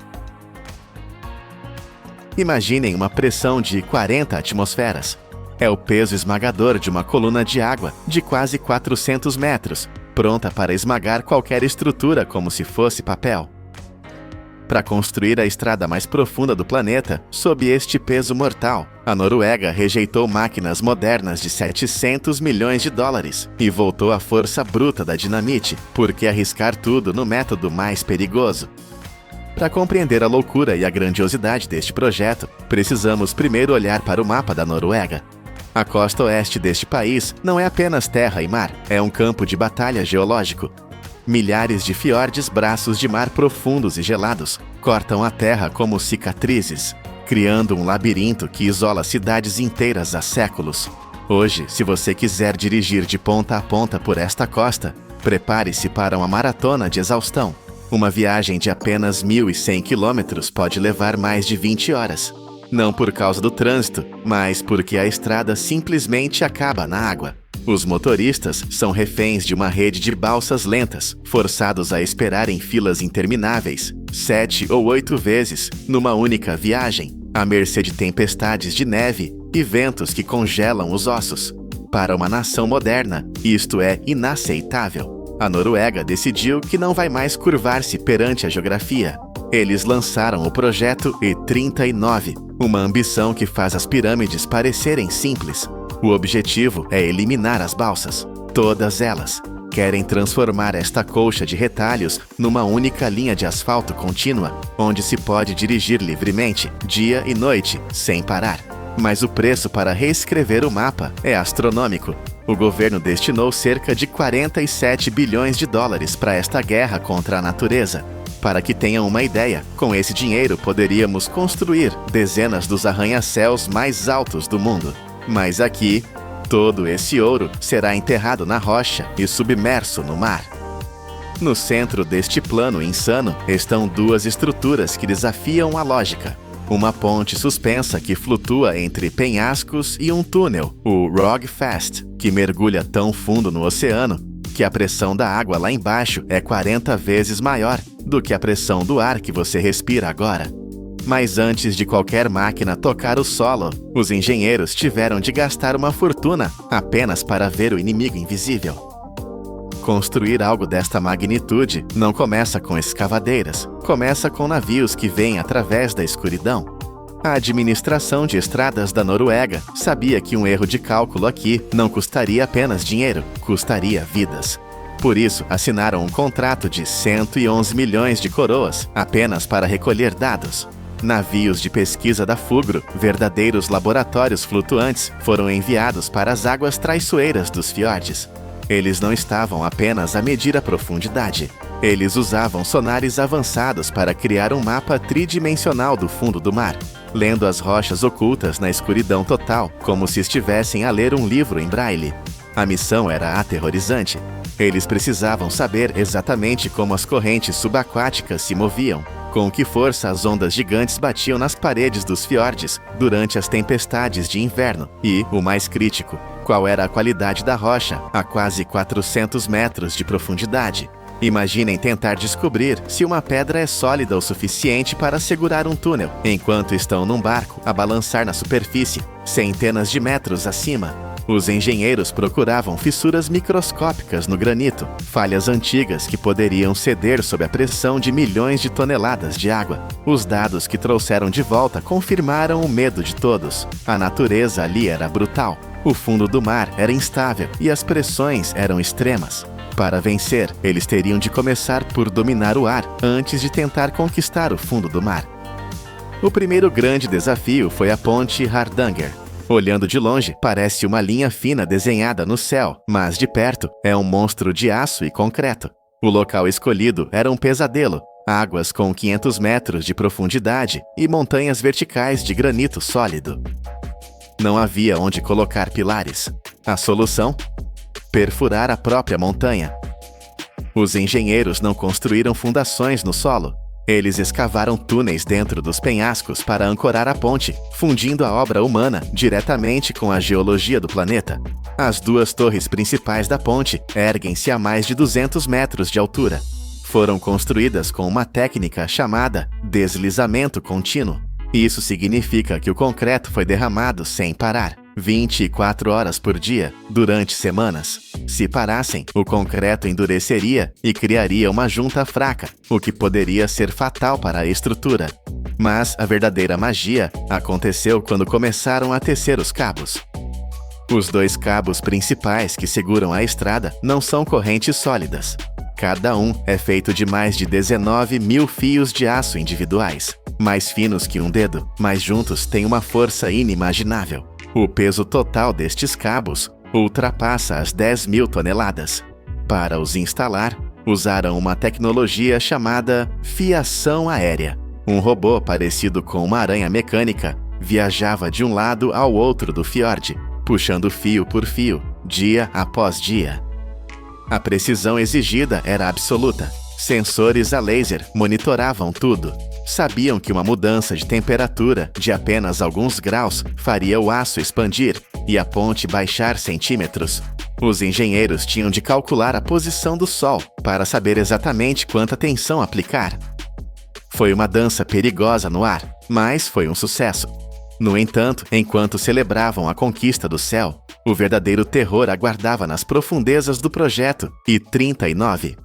Imaginem uma pressão de 40 atmosferas. É o peso esmagador de uma coluna de água de quase 400 metros, pronta para esmagar qualquer estrutura como se fosse papel. para construir a estrada mais profunda do planeta sob este peso mortal. A Noruega rejeitou máquinas modernas de 700 milhões de dólares e voltou à força bruta da dinamite, porque arriscar tudo no método mais perigoso. Para compreender a loucura e a grandiosidade deste projeto, precisamos primeiro olhar para o mapa da Noruega. A costa oeste deste país não é apenas terra e mar, é um campo de batalha geológico. Milhares de fiordes, braços de mar profundos e gelados, cortam a terra como cicatrizes, criando um labirinto que isola cidades inteiras há séculos. Hoje, se você quiser dirigir de ponta a ponta por esta costa, prepare-se para uma maratona de exaustão. Uma viagem de apenas 1.100 quilômetros pode levar mais de 20 horas. Não por causa do trânsito, mas porque a estrada simplesmente acaba na água. Os motoristas são reféns de uma rede de balsas lentas, forçados a esperar em filas intermináveis, 7 ou 8 vezes, numa única viagem, à mercê de tempestades de neve e ventos que congelam os ossos. Para uma nação moderna, isto é inaceitável. A Noruega decidiu que não vai mais curvar-se perante a geografia. Eles lançaram o projeto E39, uma ambição que faz as pirâmides parecerem simples. O objetivo é eliminar as balsas, todas elas. Querem transformar esta colcha de retalhos numa única linha de asfalto contínua, onde se pode dirigir livremente, dia e noite, sem parar. Mas o preço para reescrever o mapa é astronômico. O governo destinou cerca de 47 bilhões de dólares para esta guerra contra a natureza. Para que tenham uma ideia, com esse dinheiro poderíamos construir dezenas dos arranha-céus mais altos do mundo. Mas aqui, todo esse ouro será enterrado na rocha e submerso no mar. No centro deste plano insano estão duas estruturas que desafiam a lógica. Uma ponte suspensa que flutua entre penhascos e um túnel, o Rogfast, que mergulha tão fundo no oceano que a pressão da água lá embaixo é 40 vezes maior do que a pressão do ar que você respira agora. Mas antes de qualquer máquina tocar o solo, os engenheiros tiveram de gastar uma fortuna apenas para ver o inimigo invisível. Construir algo desta magnitude não começa com escavadeiras, começa com navios que vêm através da escuridão. A administração de estradas da Noruega sabia que um erro de cálculo aqui não custaria apenas dinheiro, custaria vidas. Por isso, assinaram um contrato de 111 milhões de coroas apenas para recolher dados. Navios de pesquisa da Fugro, verdadeiros laboratórios flutuantes, foram enviados para as águas traiçoeiras dos fiordes. Eles não estavam apenas a medir a profundidade. Eles usavam sonares avançados para criar um mapa tridimensional do fundo do mar, lendo as rochas ocultas na escuridão total, como se estivessem a ler um livro em braille. A missão era aterrorizante. Eles precisavam saber exatamente como as correntes subaquáticas se moviam, com que força as ondas gigantes batiam nas paredes dos fiordes durante as tempestades de inverno e, o mais crítico, qual era a qualidade da rocha a quase 400 metros de profundidade. Imaginem tentar descobrir se uma pedra é sólida o suficiente para segurar um túnel, enquanto estão num barco a balançar na superfície, centenas de metros acima. Os engenheiros procuravam fissuras microscópicas no granito, falhas antigas que poderiam ceder sob a pressão de milhões de toneladas de água. Os dados que trouxeram de volta confirmaram o medo de todos. A natureza ali era brutal. O fundo do mar era instável e as pressões eram extremas. Para vencer, eles teriam de começar por dominar o ar antes de tentar conquistar o fundo do mar. O primeiro grande desafio foi a ponte Hardanger. Olhando de longe, parece uma linha fina desenhada no céu, mas de perto é um monstro de aço e concreto. O local escolhido era um pesadelo, águas com 500 metros de profundidade e montanhas verticais de granito sólido. Não havia onde colocar pilares. A solução? Perfurar a própria montanha. Os engenheiros não construíram fundações no solo. Eles escavaram túneis dentro dos penhascos para ancorar a ponte, fundindo a obra humana diretamente com a geologia do planeta. As duas torres principais da ponte erguem-se a mais de 200 metros de altura. Foram construídas com uma técnica chamada deslizamento contínuo. Isso significa que o concreto foi derramado sem parar. 24 horas por dia, durante semanas. Se parassem, o concreto endureceria e criaria uma junta fraca, o que poderia ser fatal para a estrutura. Mas a verdadeira magia aconteceu quando começaram a tecer os cabos. Os 2 cabos principais que seguram a estrada não são correntes sólidas. Cada um é feito de mais de 19 mil fios de aço individuais, mais finos que um dedo, mas juntos têm uma força inimaginável. O peso total destes cabos ultrapassa as 10 mil toneladas. Para os instalar, usaram uma tecnologia chamada fiação aérea. Um robô parecido com uma aranha mecânica viajava de um lado ao outro do fiord, puxando fio por fio, dia após dia. A precisão exigida era absoluta. Sensores a laser monitoravam tudo. Sabiam que uma mudança de temperatura de apenas alguns graus faria o aço expandir e a ponte baixar centímetros. Os engenheiros tinham de calcular a posição do Sol para saber exatamente quanta tensão aplicar. Foi uma dança perigosa no ar, mas foi um sucesso. No entanto, enquanto celebravam a conquista do céu, o verdadeiro terror aguardava nas profundezas do projeto I-39.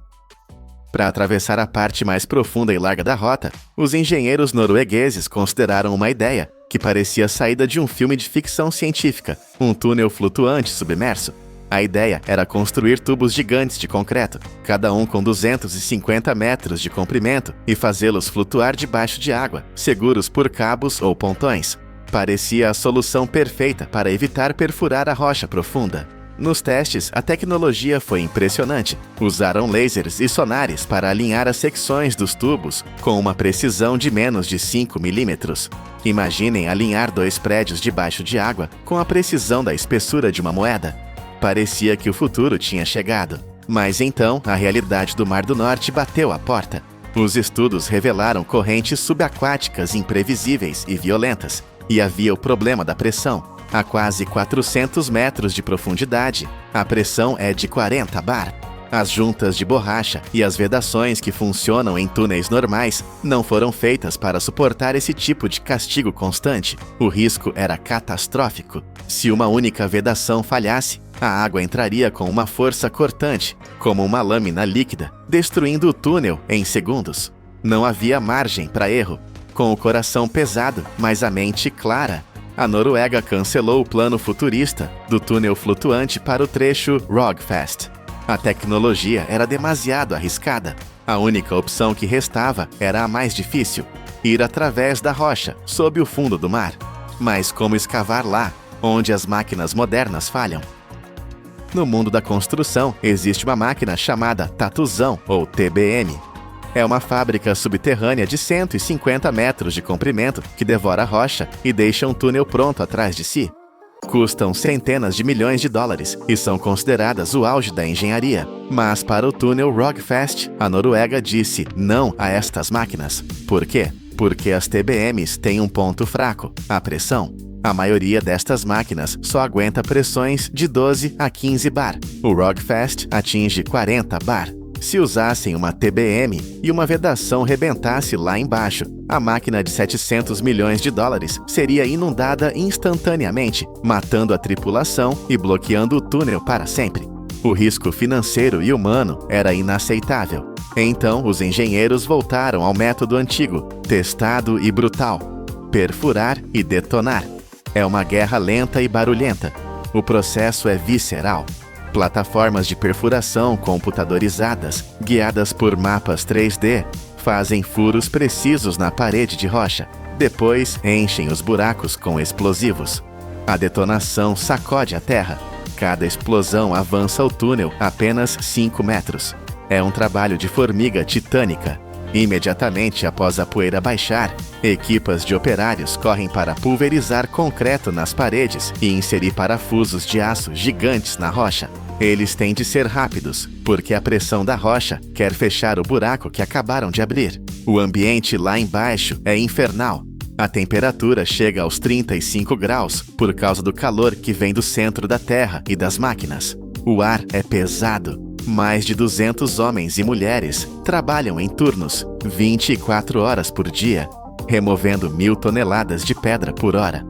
Para atravessar a parte mais profunda e larga da rota, os engenheiros noruegueses consideraram uma ideia que parecia saída de um filme de ficção científica, um túnel flutuante submerso. A ideia era construir tubos gigantes de concreto, cada um com 250 metros de comprimento, e fazê-los flutuar debaixo de água, seguros por cabos ou pontões. Parecia a solução perfeita para evitar perfurar a rocha profunda. Nos testes, a tecnologia foi impressionante. Usaram lasers e sonares para alinhar as secções dos tubos com uma precisão de menos de 5 milímetros. Imaginem alinhar 2 prédios debaixo de água com a precisão da espessura de uma moeda. Parecia que o futuro tinha chegado. Mas então, a realidade do Mar do Norte bateu à porta. Os estudos revelaram correntes subaquáticas imprevisíveis e violentas. E havia o problema da pressão. A quase 400 metros de profundidade, a pressão é de 40 bar. As juntas de borracha e as vedações que funcionam em túneis normais não foram feitas para suportar esse tipo de castigo constante. O risco era catastrófico. Se uma única vedação falhasse, a água entraria com uma força cortante, como uma lâmina líquida, destruindo o túnel em segundos. Não havia margem para erro. Com o coração pesado, mas a mente clara, a Noruega cancelou o plano futurista do túnel flutuante para o trecho Rogfast. A tecnologia era demasiado arriscada. A única opção que restava era a mais difícil: ir através da rocha, sob o fundo do mar. Mas como escavar lá, onde as máquinas modernas falham? No mundo da construção, existe uma máquina chamada tatuzão, ou TBM. É uma fábrica subterrânea de 150 metros de comprimento que devora a rocha e deixa um túnel pronto atrás de si. Custam centenas de milhões de dólares e são consideradas o auge da engenharia. Mas para o túnel Rogfast, a Noruega disse não a estas máquinas. Por quê? Porque as TBMs têm um ponto fraco, a pressão. A maioria destas máquinas só aguenta pressões de 12 a 15 bar. O Rogfast atinge 40 bar. Se usassem uma TBM e uma vedação rebentasse lá embaixo, a máquina de 700 milhões de dólares seria inundada instantaneamente, matando a tripulação e bloqueando o túnel para sempre. O risco financeiro e humano era inaceitável. Então, os engenheiros voltaram ao método antigo, testado e brutal: perfurar e detonar. É uma guerra lenta e barulhenta. O processo é visceral. Plataformas de perfuração computadorizadas, guiadas por mapas 3D, fazem furos precisos na parede de rocha. Depois, enchem os buracos com explosivos. A detonação sacode a terra. Cada explosão avança o túnel apenas 5 metros. É um trabalho de formiga titânica. Imediatamente após a poeira baixar, equipas de operários correm para pulverizar concreto nas paredes e inserir parafusos de aço gigantes na rocha. Eles têm de ser rápidos, porque a pressão da rocha quer fechar o buraco que acabaram de abrir. O ambiente lá embaixo é infernal. A temperatura chega aos 35 graus por causa do calor que vem do centro da Terra e das máquinas. O ar é pesado. Mais de 200 homens e mulheres trabalham em turnos, 24 horas por dia, removendo 1.000 toneladas de pedra por hora.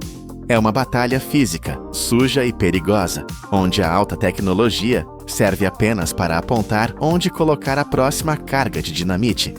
É uma batalha física, suja e perigosa, onde a alta tecnologia serve apenas para apontar onde colocar a próxima carga de dinamite.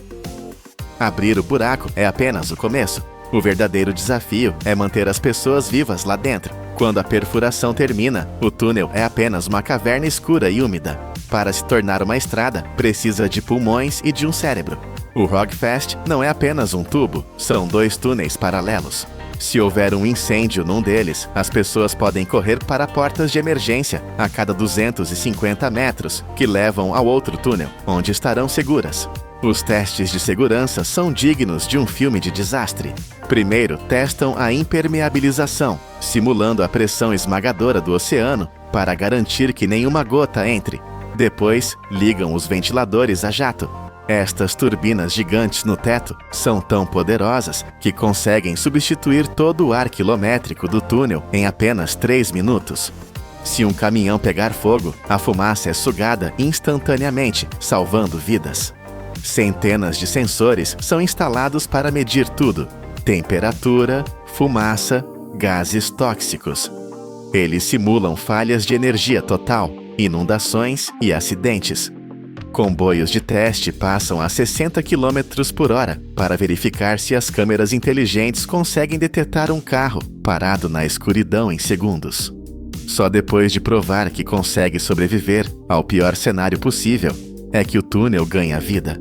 Abrir o buraco é apenas o começo. O verdadeiro desafio é manter as pessoas vivas lá dentro. Quando a perfuração termina, o túnel é apenas uma caverna escura e úmida. Para se tornar uma estrada, precisa de pulmões e de um cérebro. O Rogfast não é apenas um tubo, são 2 túneis paralelos. Se houver um incêndio num deles, as pessoas podem correr para portas de emergência a cada 250 metros, que levam ao outro túnel, onde estarão seguras. Os testes de segurança são dignos de um filme de desastre. Primeiro, testam a impermeabilização, simulando a pressão esmagadora do oceano para garantir que nenhuma gota entre. Depois, ligam os ventiladores a jato. Estas turbinas gigantes no teto são tão poderosas que conseguem substituir todo o ar quilométrico do túnel em apenas 3 minutos. Se um caminhão pegar fogo, a fumaça é sugada instantaneamente, salvando vidas. Centenas de sensores são instalados para medir tudo: temperatura, fumaça, gases tóxicos. Eles simulam falhas de energia total, inundações e acidentes. Comboios de teste passam a 60 km por hora para verificar se as câmeras inteligentes conseguem detectar um carro parado na escuridão em segundos. Só depois de provar que consegue sobreviver ao pior cenário possível é que o túnel ganha vida.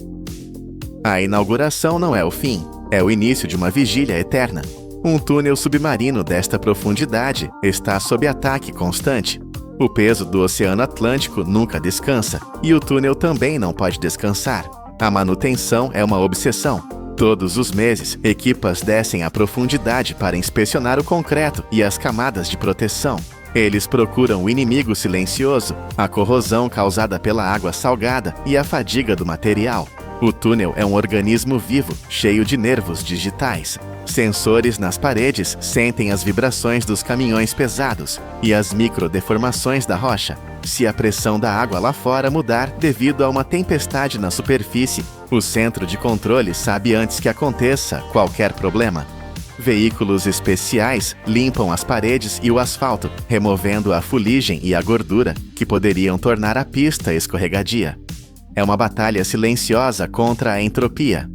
A inauguração não é o fim, é o início de uma vigília eterna. Um túnel submarino desta profundidade está sob ataque constante. O peso do Oceano Atlântico nunca descansa, e o túnel também não pode descansar. A manutenção é uma obsessão. Todos os meses, equipas descem à profundidade para inspecionar o concreto e as camadas de proteção. Eles procuram o inimigo silencioso, a corrosão causada pela água salgada e a fadiga do material. O túnel é um organismo vivo, cheio de nervos digitais. Sensores nas paredes sentem as vibrações dos caminhões pesados e as microdeformações da rocha. Se a pressão da água lá fora mudar devido a uma tempestade na superfície, o centro de controle sabe antes que aconteça qualquer problema. Veículos especiais limpam as paredes e o asfalto, removendo a fuligem e a gordura que poderiam tornar a pista escorregadia. É uma batalha silenciosa contra a entropia.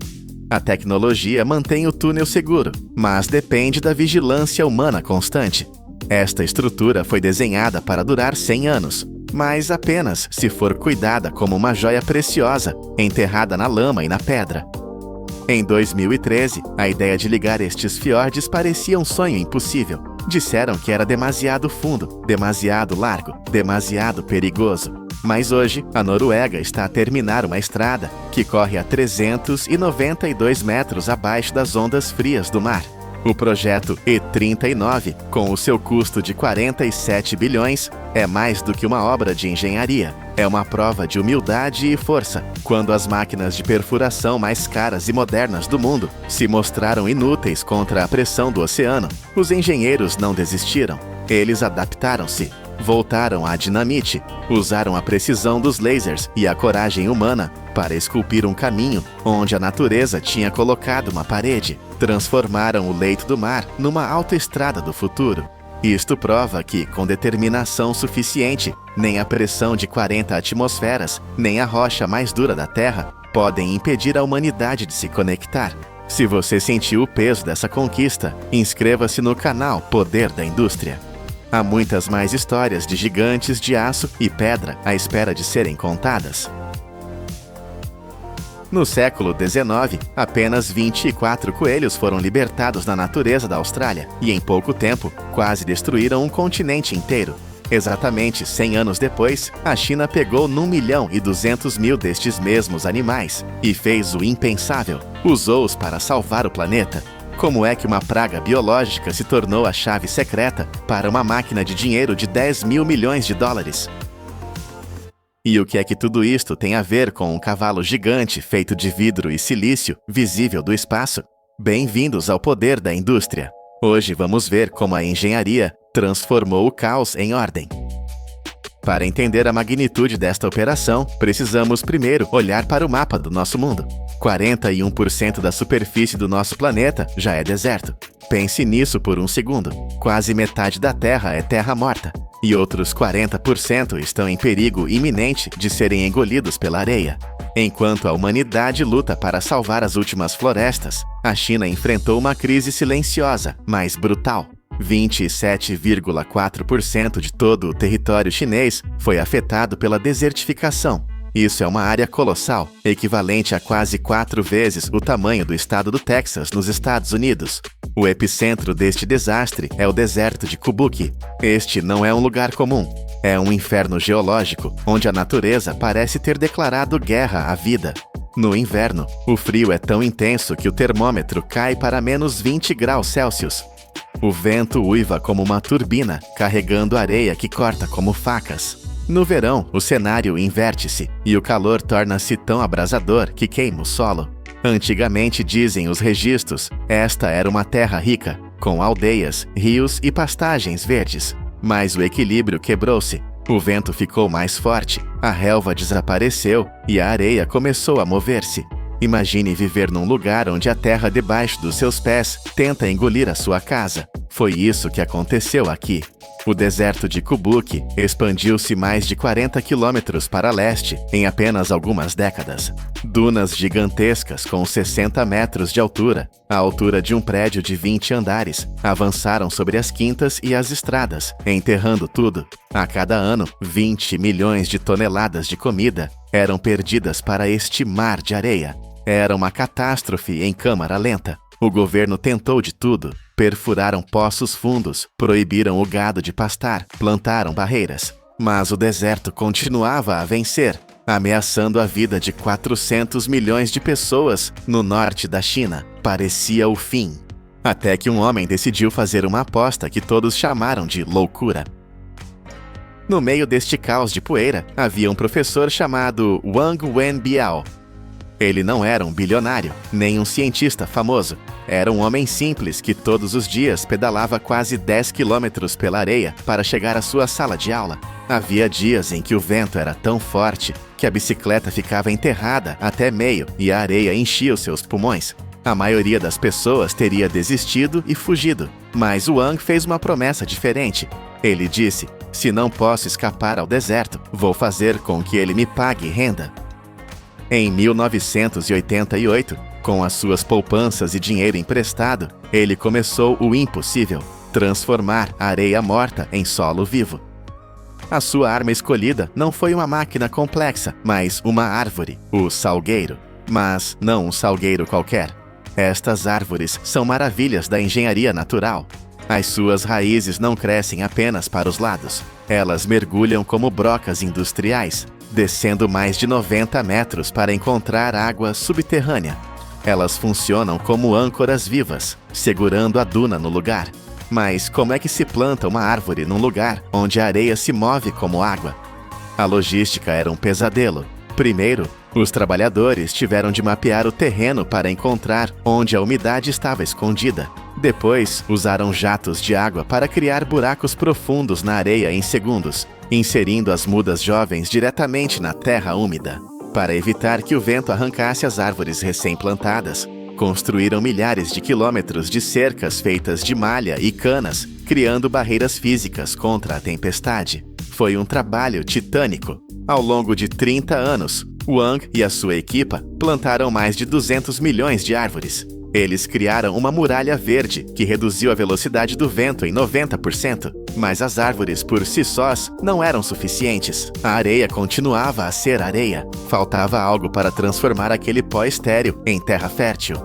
A tecnologia mantém o túnel seguro, mas depende da vigilância humana constante. Esta estrutura foi desenhada para durar 100 anos, mas apenas se for cuidada como uma joia preciosa, enterrada na lama e na pedra. Em 2013, a ideia de ligar estes fiordes parecia um sonho impossível. Disseram que era demasiado fundo, demasiado largo, demasiado perigoso. Mas hoje, a Noruega está a terminar uma estrada que corre a 392 metros abaixo das ondas frias do mar. O projeto E39, com o seu custo de 47 bilhões, é mais do que uma obra de engenharia. É uma prova de humildade e força, quando as máquinas de perfuração mais caras e modernas do mundo se mostraram inúteis contra a pressão do oceano. Os engenheiros não desistiram. Eles adaptaram-se. Voltaram à dinamite, usaram a precisão dos lasers e a coragem humana para esculpir um caminho onde a natureza tinha colocado uma parede. Transformaram o leito do mar numa autoestrada do futuro. Isto prova que, com determinação suficiente, nem a pressão de 40 atmosferas, nem a rocha mais dura da Terra podem impedir a humanidade de se conectar. Se você sentiu o peso dessa conquista, inscreva-se no canal Poder da Indústria. Há muitas mais histórias de gigantes de aço e pedra à espera de serem contadas. No século XIX, apenas 24 coelhos foram libertados na natureza da Austrália e, em pouco tempo, quase destruíram um continente inteiro. Exatamente 100 anos depois, a China pegou 1.200.000 destes mesmos animais e fez o impensável. Usou-os para salvar o planeta. Como é que uma praga biológica se tornou a chave secreta para uma máquina de dinheiro de 10 mil milhões de dólares? E o que é que tudo isto tem a ver com um cavalo gigante feito de vidro e silício, visível do espaço? Bem-vindos ao Poder da Indústria. Hoje vamos ver como a engenharia transformou o caos em ordem. Para entender a magnitude desta operação, precisamos primeiro olhar para o mapa do nosso mundo. 41% da superfície do nosso planeta já é deserto. Pense nisso por um segundo. Quase metade da Terra é terra morta. E outros 40% estão em perigo iminente de serem engolidos pela areia. Enquanto a humanidade luta para salvar as últimas florestas, a China enfrentou uma crise silenciosa, mas brutal. 27,4% de todo o território chinês foi afetado pela desertificação. Isso é uma área colossal, equivalente a quase 4 vezes o tamanho do estado do Texas, nos Estados Unidos. O epicentro deste desastre é o deserto de Kubuki. Este não é um lugar comum. É um inferno geológico, onde a natureza parece ter declarado guerra à vida. No inverno, o frio é tão intenso que o termômetro cai para menos 20 graus Celsius. O vento uiva como uma turbina, carregando areia que corta como facas. No verão, o cenário inverte-se e o calor torna-se tão abrasador que queima o solo. Antigamente, dizem os registros, esta era uma terra rica, com aldeias, rios e pastagens verdes. Mas o equilíbrio quebrou-se. O vento ficou mais forte, a relva desapareceu e a areia começou a mover-se. Imagine viver num lugar onde a terra debaixo dos seus pés tenta engolir a sua casa. Foi isso que aconteceu aqui. O deserto de Kubuki expandiu-se mais de 40 quilômetros para leste em apenas algumas décadas. Dunas gigantescas com 60 metros de altura, a altura de um prédio de 20 andares, avançaram sobre as quintas e as estradas, enterrando tudo. A cada ano, 20 milhões de toneladas de comida eram perdidas para este mar de areia. Era uma catástrofe em câmara lenta. O governo tentou de tudo. Perfuraram poços fundos, proibiram o gado de pastar, plantaram barreiras. Mas o deserto continuava a vencer, ameaçando a vida de 400 milhões de pessoas no norte da China. Parecia o fim. Até que um homem decidiu fazer uma aposta que todos chamaram de loucura. No meio deste caos de poeira, havia um professor chamado Wang Wenbiao. Ele não era um bilionário, nem um cientista famoso. Era um homem simples que todos os dias pedalava quase 10 quilômetros pela areia para chegar à sua sala de aula. Havia dias em que o vento era tão forte que a bicicleta ficava enterrada até meio e a areia enchia os seus pulmões. A maioria das pessoas teria desistido e fugido, mas Wang fez uma promessa diferente. Ele disse: "Se não posso escapar ao deserto, vou fazer com que ele me pague renda." Em 1988, com as suas poupanças e dinheiro emprestado, ele começou o impossível: transformar a areia morta em solo vivo. A sua arma escolhida não foi uma máquina complexa, mas uma árvore, o salgueiro. Mas não um salgueiro qualquer. Estas árvores são maravilhas da engenharia natural. As suas raízes não crescem apenas para os lados. Elas mergulham como brocas industriais, descendo mais de 90 metros para encontrar água subterrânea. Elas funcionam como âncoras vivas, segurando a duna no lugar. Mas como é que se planta uma árvore num lugar onde a areia se move como água? A logística era um pesadelo. Primeiro, os trabalhadores tiveram de mapear o terreno para encontrar onde a umidade estava escondida. Depois, usaram jatos de água para criar buracos profundos na areia em segundos, inserindo as mudas jovens diretamente na terra úmida. Para evitar que o vento arrancasse as árvores recém-plantadas, construíram milhares de quilômetros de cercas feitas de malha e canas, criando barreiras físicas contra a tempestade. Foi um trabalho titânico. Ao longo de 30 anos, Wang e a sua equipa plantaram mais de 200 milhões de árvores. Eles criaram uma muralha verde que reduziu a velocidade do vento em 90%, mas as árvores por si sós não eram suficientes. A areia continuava a ser areia. Faltava algo para transformar aquele pó estéril em terra fértil.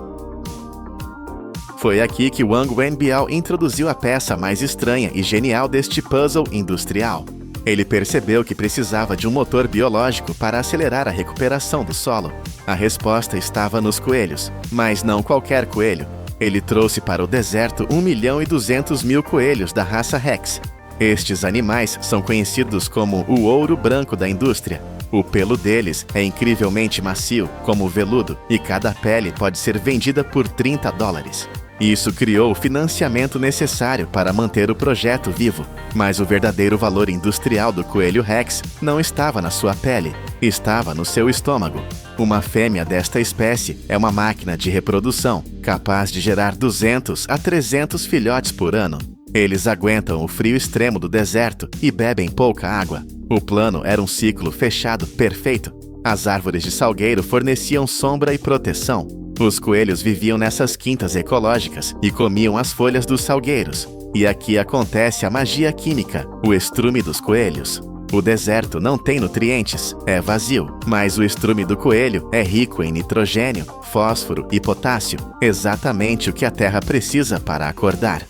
Foi aqui que Wang Wenbiao introduziu a peça mais estranha e genial deste puzzle industrial. Ele percebeu que precisava de um motor biológico para acelerar a recuperação do solo. A resposta estava nos coelhos, mas não qualquer coelho. Ele trouxe para o deserto 1.200.000 coelhos da raça Rex. Estes animais são conhecidos como o ouro branco da indústria. O pelo deles é incrivelmente macio, como veludo, e cada pele pode ser vendida por $30. Isso criou o financiamento necessário para manter o projeto vivo. Mas o verdadeiro valor industrial do coelho Rex não estava na sua pele, estava no seu estômago. Uma fêmea desta espécie é uma máquina de reprodução, capaz de gerar 200 a 300 filhotes por ano. Eles aguentam o frio extremo do deserto e bebem pouca água. O plano era um ciclo fechado perfeito. As árvores de salgueiro forneciam sombra e proteção. Os coelhos viviam nessas quintas ecológicas e comiam as folhas dos salgueiros. E aqui acontece a magia química, o estrume dos coelhos. O deserto não tem nutrientes, é vazio, mas o estrume do coelho é rico em nitrogênio, fósforo e potássio, exatamente o que a terra precisa para acordar.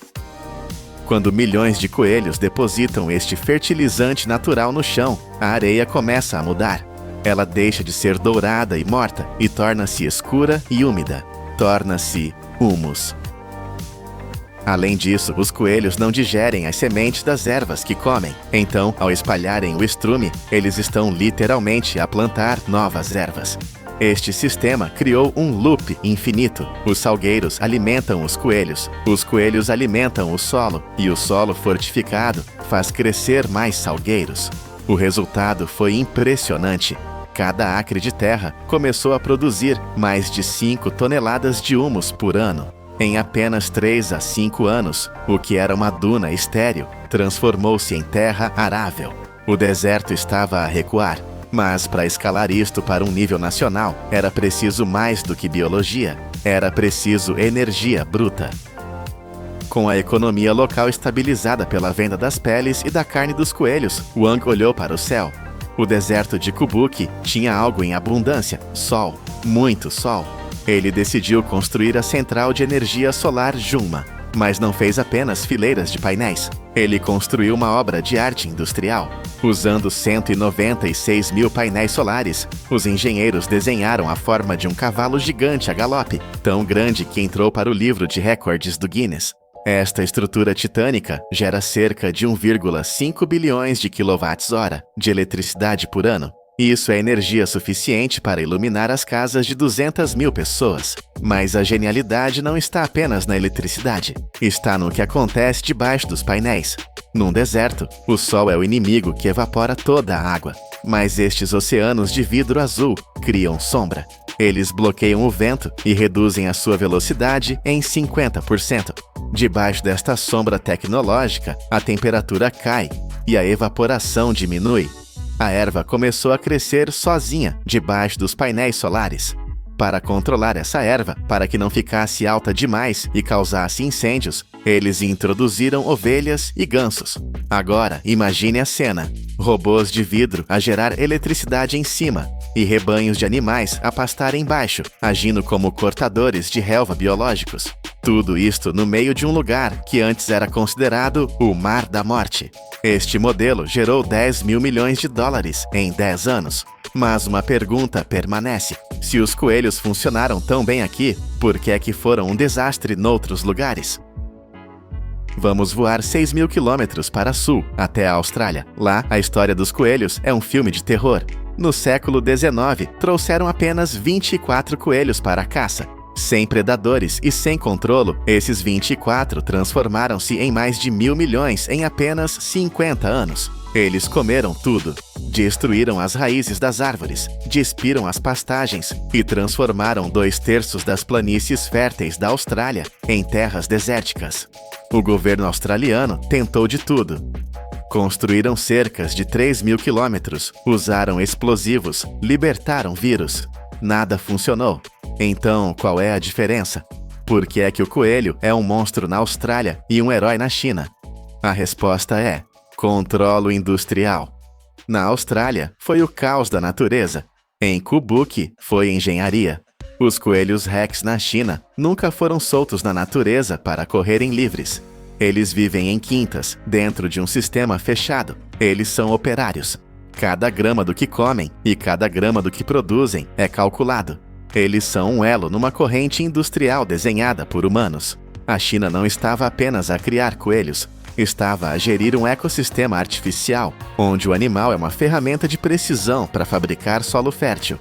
Quando milhões de coelhos depositam este fertilizante natural no chão, a areia começa a mudar. Ela deixa de ser dourada e morta e torna-se escura e úmida. Torna-se humus. Além disso, os coelhos não digerem as sementes das ervas que comem. Então, ao espalharem o estrume, eles estão literalmente a plantar novas ervas. Este sistema criou um loop infinito. Os salgueiros alimentam os coelhos alimentam o solo, e o solo fortificado faz crescer mais salgueiros. O resultado foi impressionante. Cada acre de terra começou a produzir mais de 5 toneladas de humus por ano. Em apenas 3 a 5 anos, o que era uma duna estéril transformou-se em terra arável. O deserto estava a recuar, mas para escalar isto para um nível nacional, era preciso mais do que biologia, era preciso energia bruta. Com a economia local estabilizada pela venda das peles e da carne dos coelhos, Wang olhou para o céu. O deserto de Kubuki tinha algo em abundância, sol, muito sol. Ele decidiu construir a central de energia solar Junma, mas não fez apenas fileiras de painéis. Ele construiu uma obra de arte industrial. Usando 196 mil painéis solares, os engenheiros desenharam a forma de um cavalo gigante a galope, tão grande que entrou para o livro de recordes do Guinness. Esta estrutura titânica gera cerca de 1,5 bilhões de kWh de eletricidade por ano. Isso é energia suficiente para iluminar as casas de 200 mil pessoas. Mas a genialidade não está apenas na eletricidade. Está no que acontece debaixo dos painéis. Num deserto, o sol é o inimigo que evapora toda a água. Mas estes oceanos de vidro azul criam sombra. Eles bloqueiam o vento e reduzem a sua velocidade em 50%. Debaixo desta sombra tecnológica, a temperatura cai e a evaporação diminui. A erva começou a crescer sozinha debaixo dos painéis solares. Para controlar essa erva, para que não ficasse alta demais e causasse incêndios, eles introduziram ovelhas e gansos. Agora, imagine a cena: robôs de vidro a gerar eletricidade em cima e rebanhos de animais a pastar embaixo, agindo como cortadores de relva biológicos. Tudo isto no meio de um lugar que antes era considerado o Mar da Morte. Este modelo gerou 10 mil milhões de dólares em 10 anos. Mas uma pergunta permanece: se os coelhos funcionaram tão bem aqui, por que é que foram um desastre noutros lugares? Vamos voar 6 mil quilômetros para sul, até a Austrália. Lá, a história dos coelhos é um filme de terror. No século XIX, trouxeram apenas 24 coelhos para a caça. Sem predadores e sem controlo, esses 24 transformaram-se em mais de 1.000 milhões em apenas 50 anos. Eles comeram tudo. Destruíram as raízes das árvores, despiram as pastagens e transformaram 2/3 das planícies férteis da Austrália em terras desérticas. O governo australiano tentou de tudo. Construíram cercas de 3 mil quilômetros, usaram explosivos, libertaram vírus. Nada funcionou. Então, qual é a diferença? Por que é que o coelho é um monstro na Austrália e um herói na China? A resposta é: controlo industrial. Na Austrália, foi o caos da natureza. Em Kubuki, foi engenharia. Os coelhos Rex na China nunca foram soltos na natureza para correrem livres. Eles vivem em quintas, dentro de um sistema fechado. Eles são operários. Cada grama do que comem e cada grama do que produzem é calculado. Eles são um elo numa corrente industrial desenhada por humanos. A China não estava apenas a criar coelhos, estava a gerir um ecossistema artificial, onde o animal é uma ferramenta de precisão para fabricar solo fértil.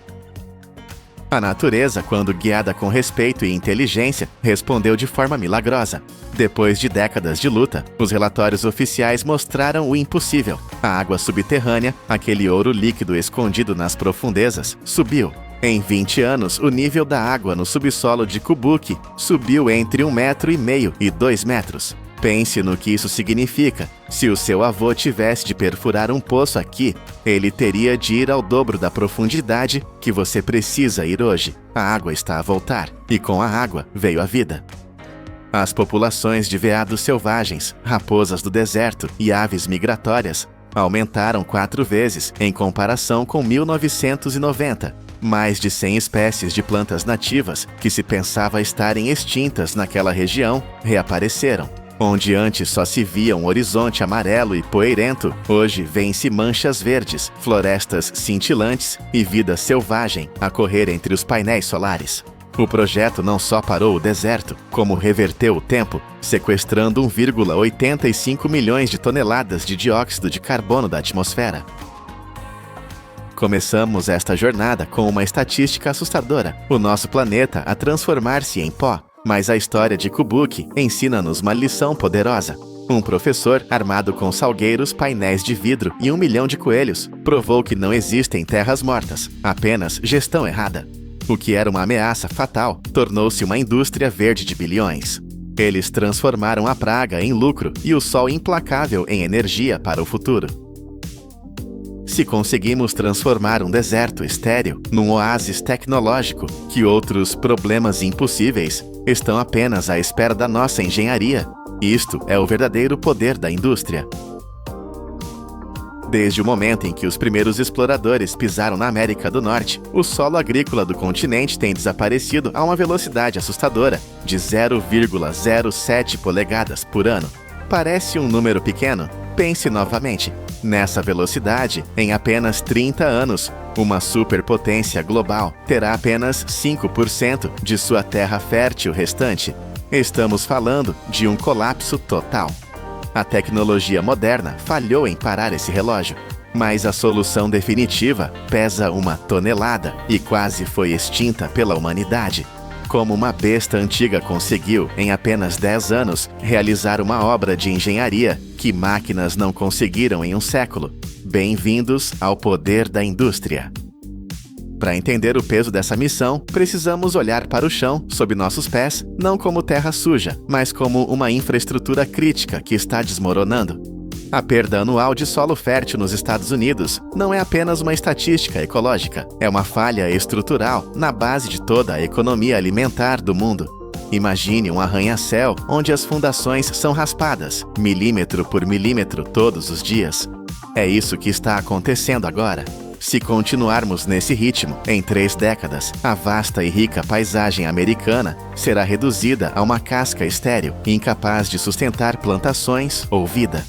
A natureza, quando guiada com respeito e inteligência, respondeu de forma milagrosa. Depois de décadas de luta, os relatórios oficiais mostraram o impossível. A água subterrânea, aquele ouro líquido escondido nas profundezas, subiu. Em 20 anos, o nível da água no subsolo de Kubuki subiu entre 1,5 metro e 2 metros. Pense no que isso significa. Se o seu avô tivesse de perfurar um poço aqui, ele teria de ir ao dobro da profundidade que você precisa ir hoje. A água está a voltar, e com a água veio a vida. As populações de veados selvagens, raposas do deserto e aves migratórias aumentaram 4 vezes em comparação com 1990. Mais de 100 espécies de plantas nativas que se pensava estarem extintas naquela região reapareceram. Onde antes só se via um horizonte amarelo e poeirento, hoje vêem-se manchas verdes, florestas cintilantes e vida selvagem a correr entre os painéis solares. O projeto não só parou o deserto, como reverteu o tempo, sequestrando 1,85 milhões de toneladas de dióxido de carbono da atmosfera. Começamos esta jornada com uma estatística assustadora: o nosso planeta a transformar-se em pó. Mas a história de Kubuki ensina-nos uma lição poderosa. Um professor, armado com salgueiros, painéis de vidro e 1 milhão de coelhos, provou que não existem terras mortas, apenas gestão errada. O que era uma ameaça fatal tornou-se uma indústria verde de bilhões. Eles transformaram a praga em lucro e o sol implacável em energia para o futuro. Se conseguimos transformar um deserto estéril num oásis tecnológico, que outros problemas impossíveis estão apenas à espera da nossa engenharia. Isto é o verdadeiro poder da indústria. Desde o momento em que os primeiros exploradores pisaram na América do Norte, o solo agrícola do continente tem desaparecido a uma velocidade assustadora, de 0,07 polegadas por ano. Parece um número pequeno? Pense novamente. Nessa velocidade, em apenas 30 anos, uma superpotência global terá apenas 5% de sua terra fértil restante. Estamos falando de um colapso total. A tecnologia moderna falhou em parar esse relógio, mas a solução definitiva pesa 1 tonelada e quase foi extinta pela humanidade. Como uma besta antiga conseguiu, em apenas 10 anos, realizar uma obra de engenharia que máquinas não conseguiram em um século. Bem-vindos ao poder da indústria. Para entender o peso dessa missão, precisamos olhar para o chão, sob nossos pés, não como terra suja, mas como uma infraestrutura crítica que está desmoronando. A perda anual de solo fértil nos Estados Unidos não é apenas uma estatística ecológica, é uma falha estrutural na base de toda a economia alimentar do mundo. Imagine um arranha-céu onde as fundações são raspadas, milímetro por milímetro todos os dias. É isso que está acontecendo agora. Se continuarmos nesse ritmo, em 3 décadas, a vasta e rica paisagem americana será reduzida a uma casca estéril, incapaz de sustentar plantações ou vida.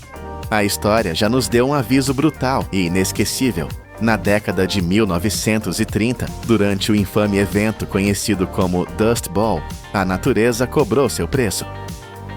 A história já nos deu um aviso brutal e inesquecível. Na década de 1930, durante o infame evento conhecido como Dust Bowl, a natureza cobrou seu preço.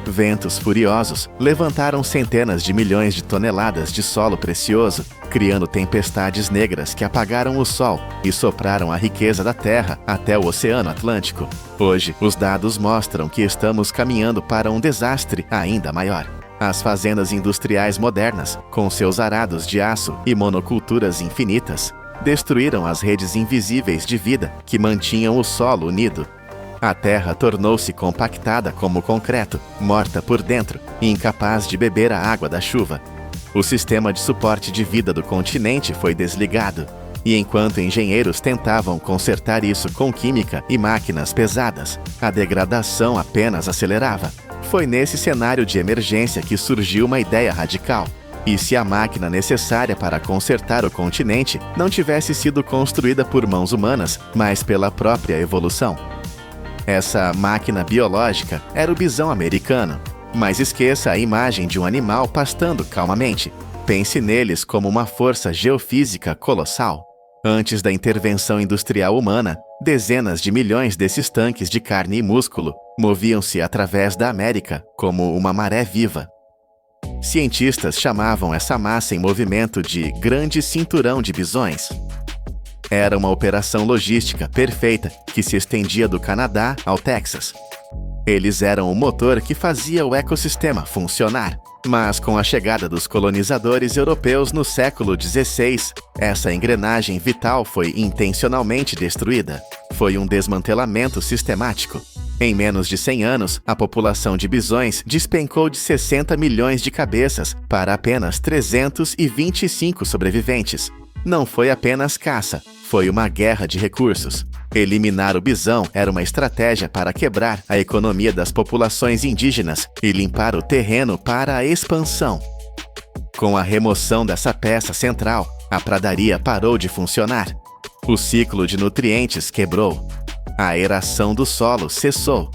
Ventos furiosos levantaram centenas de milhões de toneladas de solo precioso, criando tempestades negras que apagaram o sol e sopraram a riqueza da terra até o Oceano Atlântico. Hoje, os dados mostram que estamos caminhando para um desastre ainda maior. As fazendas industriais modernas, com seus arados de aço e monoculturas infinitas, destruíram as redes invisíveis de vida que mantinham o solo unido. A terra tornou-se compactada como concreto, morta por dentro e incapaz de beber a água da chuva. O sistema de suporte de vida do continente foi desligado, e enquanto engenheiros tentavam consertar isso com química e máquinas pesadas, a degradação apenas acelerava. Foi nesse cenário de emergência que surgiu uma ideia radical. E se a máquina necessária para consertar o continente não tivesse sido construída por mãos humanas, mas pela própria evolução? Essa máquina biológica era o bisão americano. Mas esqueça a imagem de um animal pastando calmamente. Pense neles como uma força geofísica colossal. Antes da intervenção industrial humana, dezenas de milhões desses tanques de carne e músculo moviam-se através da América como uma maré viva. Cientistas chamavam essa massa em movimento de grande cinturão de bisões. Era uma operação logística perfeita que se estendia do Canadá ao Texas. Eles eram o motor que fazia o ecossistema funcionar. Mas com a chegada dos colonizadores europeus no século XVI, essa engrenagem vital foi intencionalmente destruída. Foi um desmantelamento sistemático. Em menos de 100 anos, a população de bisões despencou de 60 milhões de cabeças para apenas 325 sobreviventes. Não foi apenas caça, foi uma guerra de recursos. Eliminar o bisão era uma estratégia para quebrar a economia das populações indígenas e limpar o terreno para a expansão. Com a remoção dessa peça central, a pradaria parou de funcionar. O ciclo de nutrientes quebrou. A aeração do solo cessou.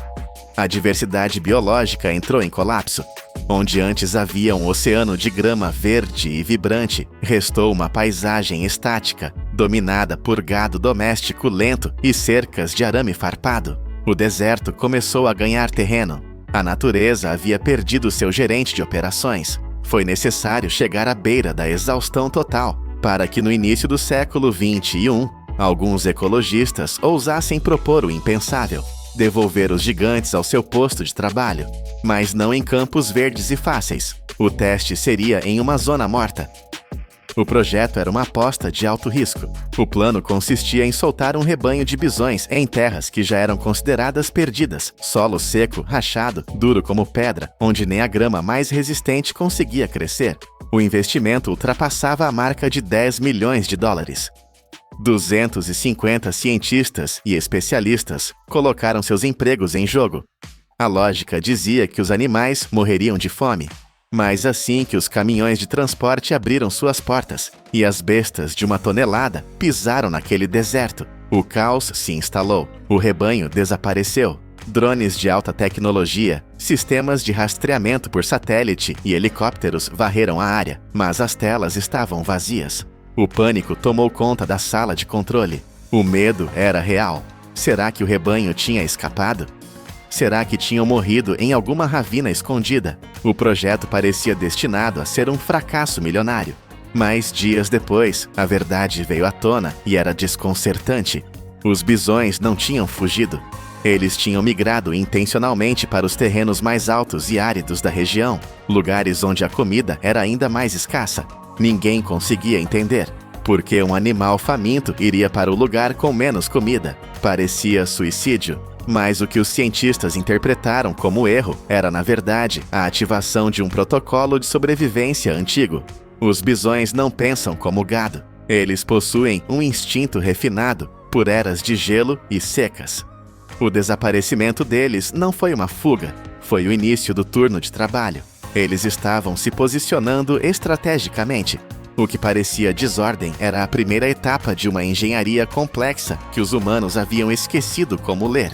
A diversidade biológica entrou em colapso. Onde antes havia um oceano de grama verde e vibrante, restou uma paisagem estática, dominada por gado doméstico lento e cercas de arame farpado. O deserto começou a ganhar terreno. A natureza havia perdido seu gerente de operações. Foi necessário chegar à beira da exaustão total para que no início do século XXI, alguns ecologistas ousassem propor o impensável: devolver os gigantes ao seu posto de trabalho, mas não em campos verdes e fáceis. O teste seria em uma zona morta. O projeto era uma aposta de alto risco. O plano consistia em soltar um rebanho de bisões em terras que já eram consideradas perdidas, solo seco, rachado, duro como pedra, onde nem a grama mais resistente conseguia crescer. O investimento ultrapassava a marca de 10 milhões de dólares. 250 cientistas e especialistas colocaram seus empregos em jogo. A lógica dizia que os animais morreriam de fome. Mas assim que os caminhões de transporte abriram suas portas e as bestas de 1 tonelada pisaram naquele deserto, o caos se instalou. O rebanho desapareceu. Drones de alta tecnologia, sistemas de rastreamento por satélite e helicópteros varreram a área, mas as telas estavam vazias. O pânico tomou conta da sala de controle. O medo era real. Será que o rebanho tinha escapado? Será que tinham morrido em alguma ravina escondida? O projeto parecia destinado a ser um fracasso milionário. Mas dias depois, a verdade veio à tona e era desconcertante. Os bisões não tinham fugido. Eles tinham migrado intencionalmente para os terrenos mais altos e áridos da região, lugares onde a comida era ainda mais escassa. Ninguém conseguia entender por que um animal faminto iria para o lugar com menos comida. Parecia suicídio, mas o que os cientistas interpretaram como erro era, na verdade, a ativação de um protocolo de sobrevivência antigo. Os bisões não pensam como gado. Eles possuem um instinto refinado por eras de gelo e secas. O desaparecimento deles não foi uma fuga, foi o início do turno de trabalho. Eles estavam se posicionando estrategicamente. O que parecia desordem era a primeira etapa de uma engenharia complexa que os humanos haviam esquecido como ler.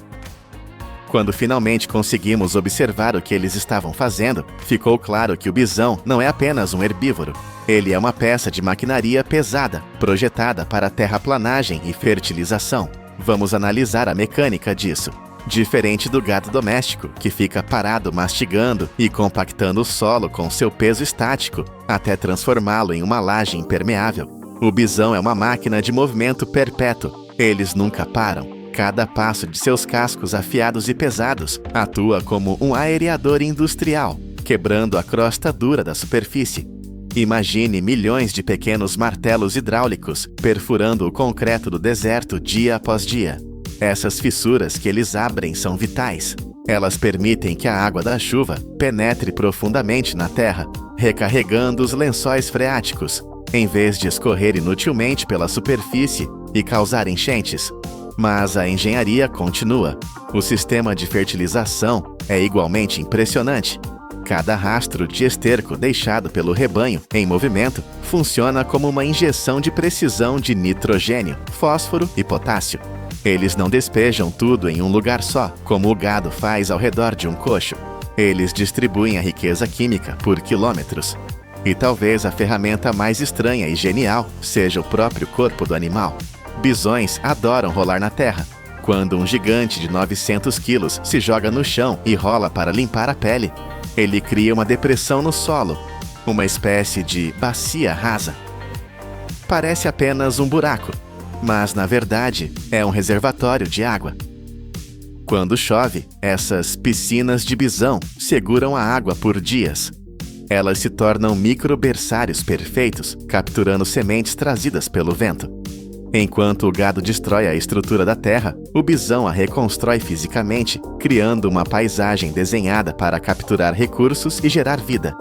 Quando finalmente conseguimos observar o que eles estavam fazendo, ficou claro que o bisão não é apenas um herbívoro. Ele é uma peça de maquinaria pesada, projetada para terraplanagem e fertilização. Vamos analisar a mecânica disso. Diferente do gado doméstico, que fica parado mastigando e compactando o solo com seu peso estático, até transformá-lo em uma laje impermeável, o bisão é uma máquina de movimento perpétuo. Eles nunca param. Cada passo de seus cascos afiados e pesados atua como um aereador industrial, quebrando a crosta dura da superfície. Imagine milhões de pequenos martelos hidráulicos perfurando o concreto do deserto dia após dia. Essas fissuras que eles abrem são vitais. Elas permitem que a água da chuva penetre profundamente na terra, recarregando os lençóis freáticos, em vez de escorrer inutilmente pela superfície e causar enchentes. Mas a engenharia continua. O sistema de fertilização é igualmente impressionante. Cada rastro de esterco deixado pelo rebanho em movimento funciona como uma injeção de precisão de nitrogênio, fósforo e potássio. Eles não despejam tudo em um lugar só, como o gado faz ao redor de um coxo. Eles distribuem a riqueza química por quilômetros. E talvez a ferramenta mais estranha e genial seja o próprio corpo do animal. Bisões adoram rolar na terra. Quando um gigante de 900 quilos se joga no chão e rola para limpar a pele, ele cria uma depressão no solo, uma espécie de bacia rasa. Parece apenas um buraco, mas na verdade é um reservatório de água. Quando chove, essas piscinas de bisão seguram a água por dias. Elas se tornam microberçários perfeitos, capturando sementes trazidas pelo vento. Enquanto o gado destrói a estrutura da terra, o bisão a reconstrói fisicamente, criando uma paisagem desenhada para capturar recursos e gerar vida.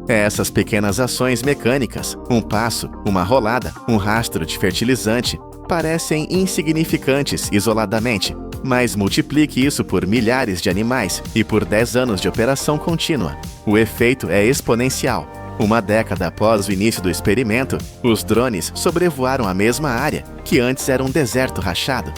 Essas pequenas ações mecânicas, um passo, uma rolada, um rastro de fertilizante, parecem insignificantes isoladamente, mas multiplique isso por milhares de animais e por 10 anos de operação contínua. O efeito é exponencial. Uma década após o início do experimento, os drones sobrevoaram a mesma área, que antes era um deserto rachado.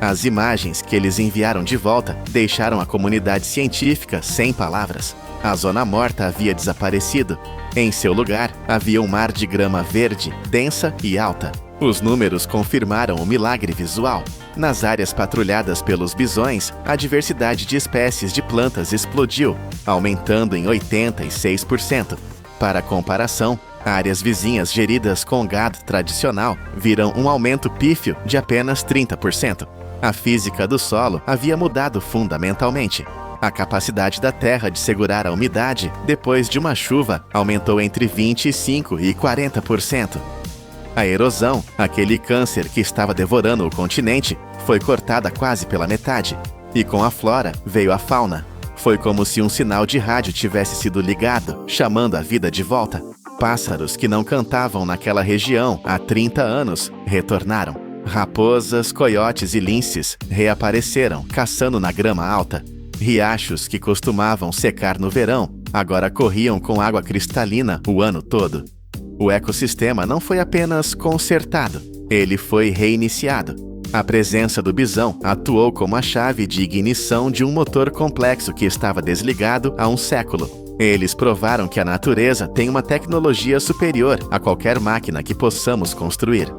As imagens que eles enviaram de volta deixaram a comunidade científica sem palavras. A zona morta havia desaparecido. Em seu lugar, havia um mar de grama verde, densa e alta. Os números confirmaram o milagre visual. Nas áreas patrulhadas pelos bisões, a diversidade de espécies de plantas explodiu, aumentando em 86%. Para comparação, áreas vizinhas geridas com gado tradicional viram um aumento pífio de apenas 30%. A física do solo havia mudado fundamentalmente. A capacidade da terra de segurar a umidade depois de uma chuva aumentou entre 25% e 40%. A erosão, aquele câncer que estava devorando o continente, foi cortada quase pela metade. E com a flora veio a fauna. Foi como se um sinal de rádio tivesse sido ligado, chamando a vida de volta. Pássaros que não cantavam naquela região há 30 anos retornaram. Raposas, coiotes e linces reapareceram, caçando na grama alta. Riachos que costumavam secar no verão, agora corriam com água cristalina o ano todo. O ecossistema não foi apenas consertado, ele foi reiniciado. A presença do bisão atuou como a chave de ignição de um motor complexo que estava desligado há um século. Eles provaram que a natureza tem uma tecnologia superior a qualquer máquina que possamos construir.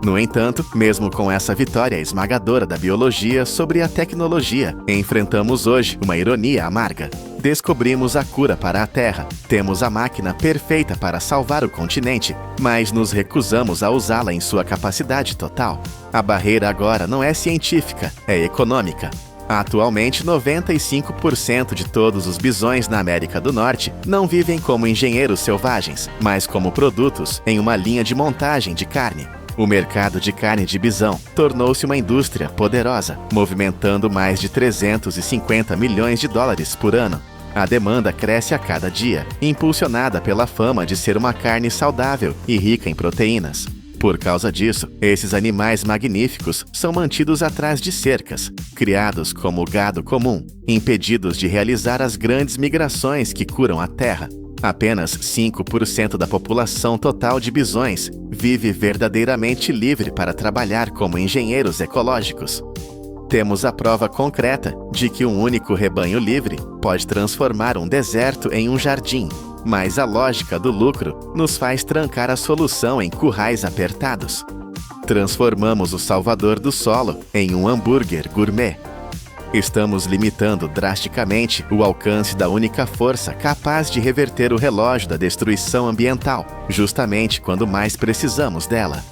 No entanto, mesmo com essa vitória esmagadora da biologia sobre a tecnologia, enfrentamos hoje uma ironia amarga. Descobrimos a cura para a Terra, temos a máquina perfeita para salvar o continente, mas nos recusamos a usá-la em sua capacidade total. A barreira agora não é científica, é econômica. Atualmente, 95% de todos os bisões na América do Norte não vivem como engenheiros selvagens, mas como produtos em uma linha de montagem de carne. O mercado de carne de bisão tornou-se uma indústria poderosa, movimentando mais de 350 milhões de dólares por ano. A demanda cresce a cada dia, impulsionada pela fama de ser uma carne saudável e rica em proteínas. Por causa disso, esses animais magníficos são mantidos atrás de cercas, criados como gado comum, impedidos de realizar as grandes migrações que curam a terra. Apenas 5% da população total de bisões vive verdadeiramente livre para trabalhar como engenheiros ecológicos. Temos a prova concreta de que um único rebanho livre pode transformar um deserto em um jardim, mas a lógica do lucro nos faz trancar a solução em currais apertados. Transformamos o salvador do solo em um hambúrguer gourmet. Estamos limitando drasticamente o alcance da única força capaz de reverter o relógio da destruição ambiental, justamente quando mais precisamos dela.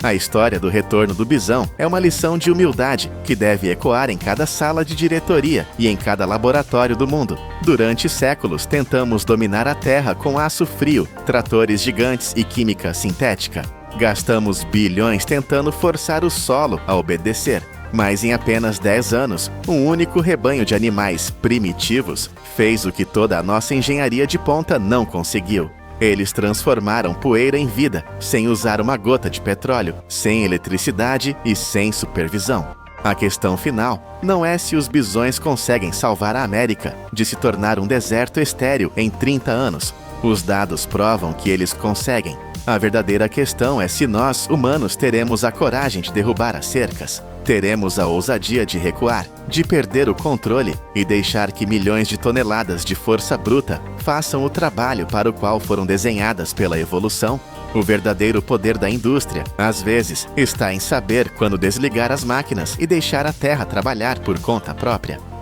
A história do retorno do bisão é uma lição de humildade que deve ecoar em cada sala de diretoria e em cada laboratório do mundo. Durante séculos, tentamos dominar a Terra com aço frio, tratores gigantes e química sintética. Gastamos bilhões tentando forçar o solo a obedecer. Mas em apenas 10 anos, um único rebanho de animais primitivos fez o que toda a nossa engenharia de ponta não conseguiu. Eles transformaram poeira em vida, sem usar uma gota de petróleo, sem eletricidade e sem supervisão. A questão final não é se os bisões conseguem salvar a América de se tornar um deserto estéril em 30 anos. Os dados provam que eles conseguem. A verdadeira questão é se nós, humanos, teremos a coragem de derrubar as cercas. Teremos a ousadia de recuar, de perder o controle e deixar que milhões de toneladas de força bruta façam o trabalho para o qual foram desenhadas pela evolução. O verdadeiro poder da indústria, às vezes, está em saber quando desligar as máquinas e deixar a terra trabalhar por conta própria.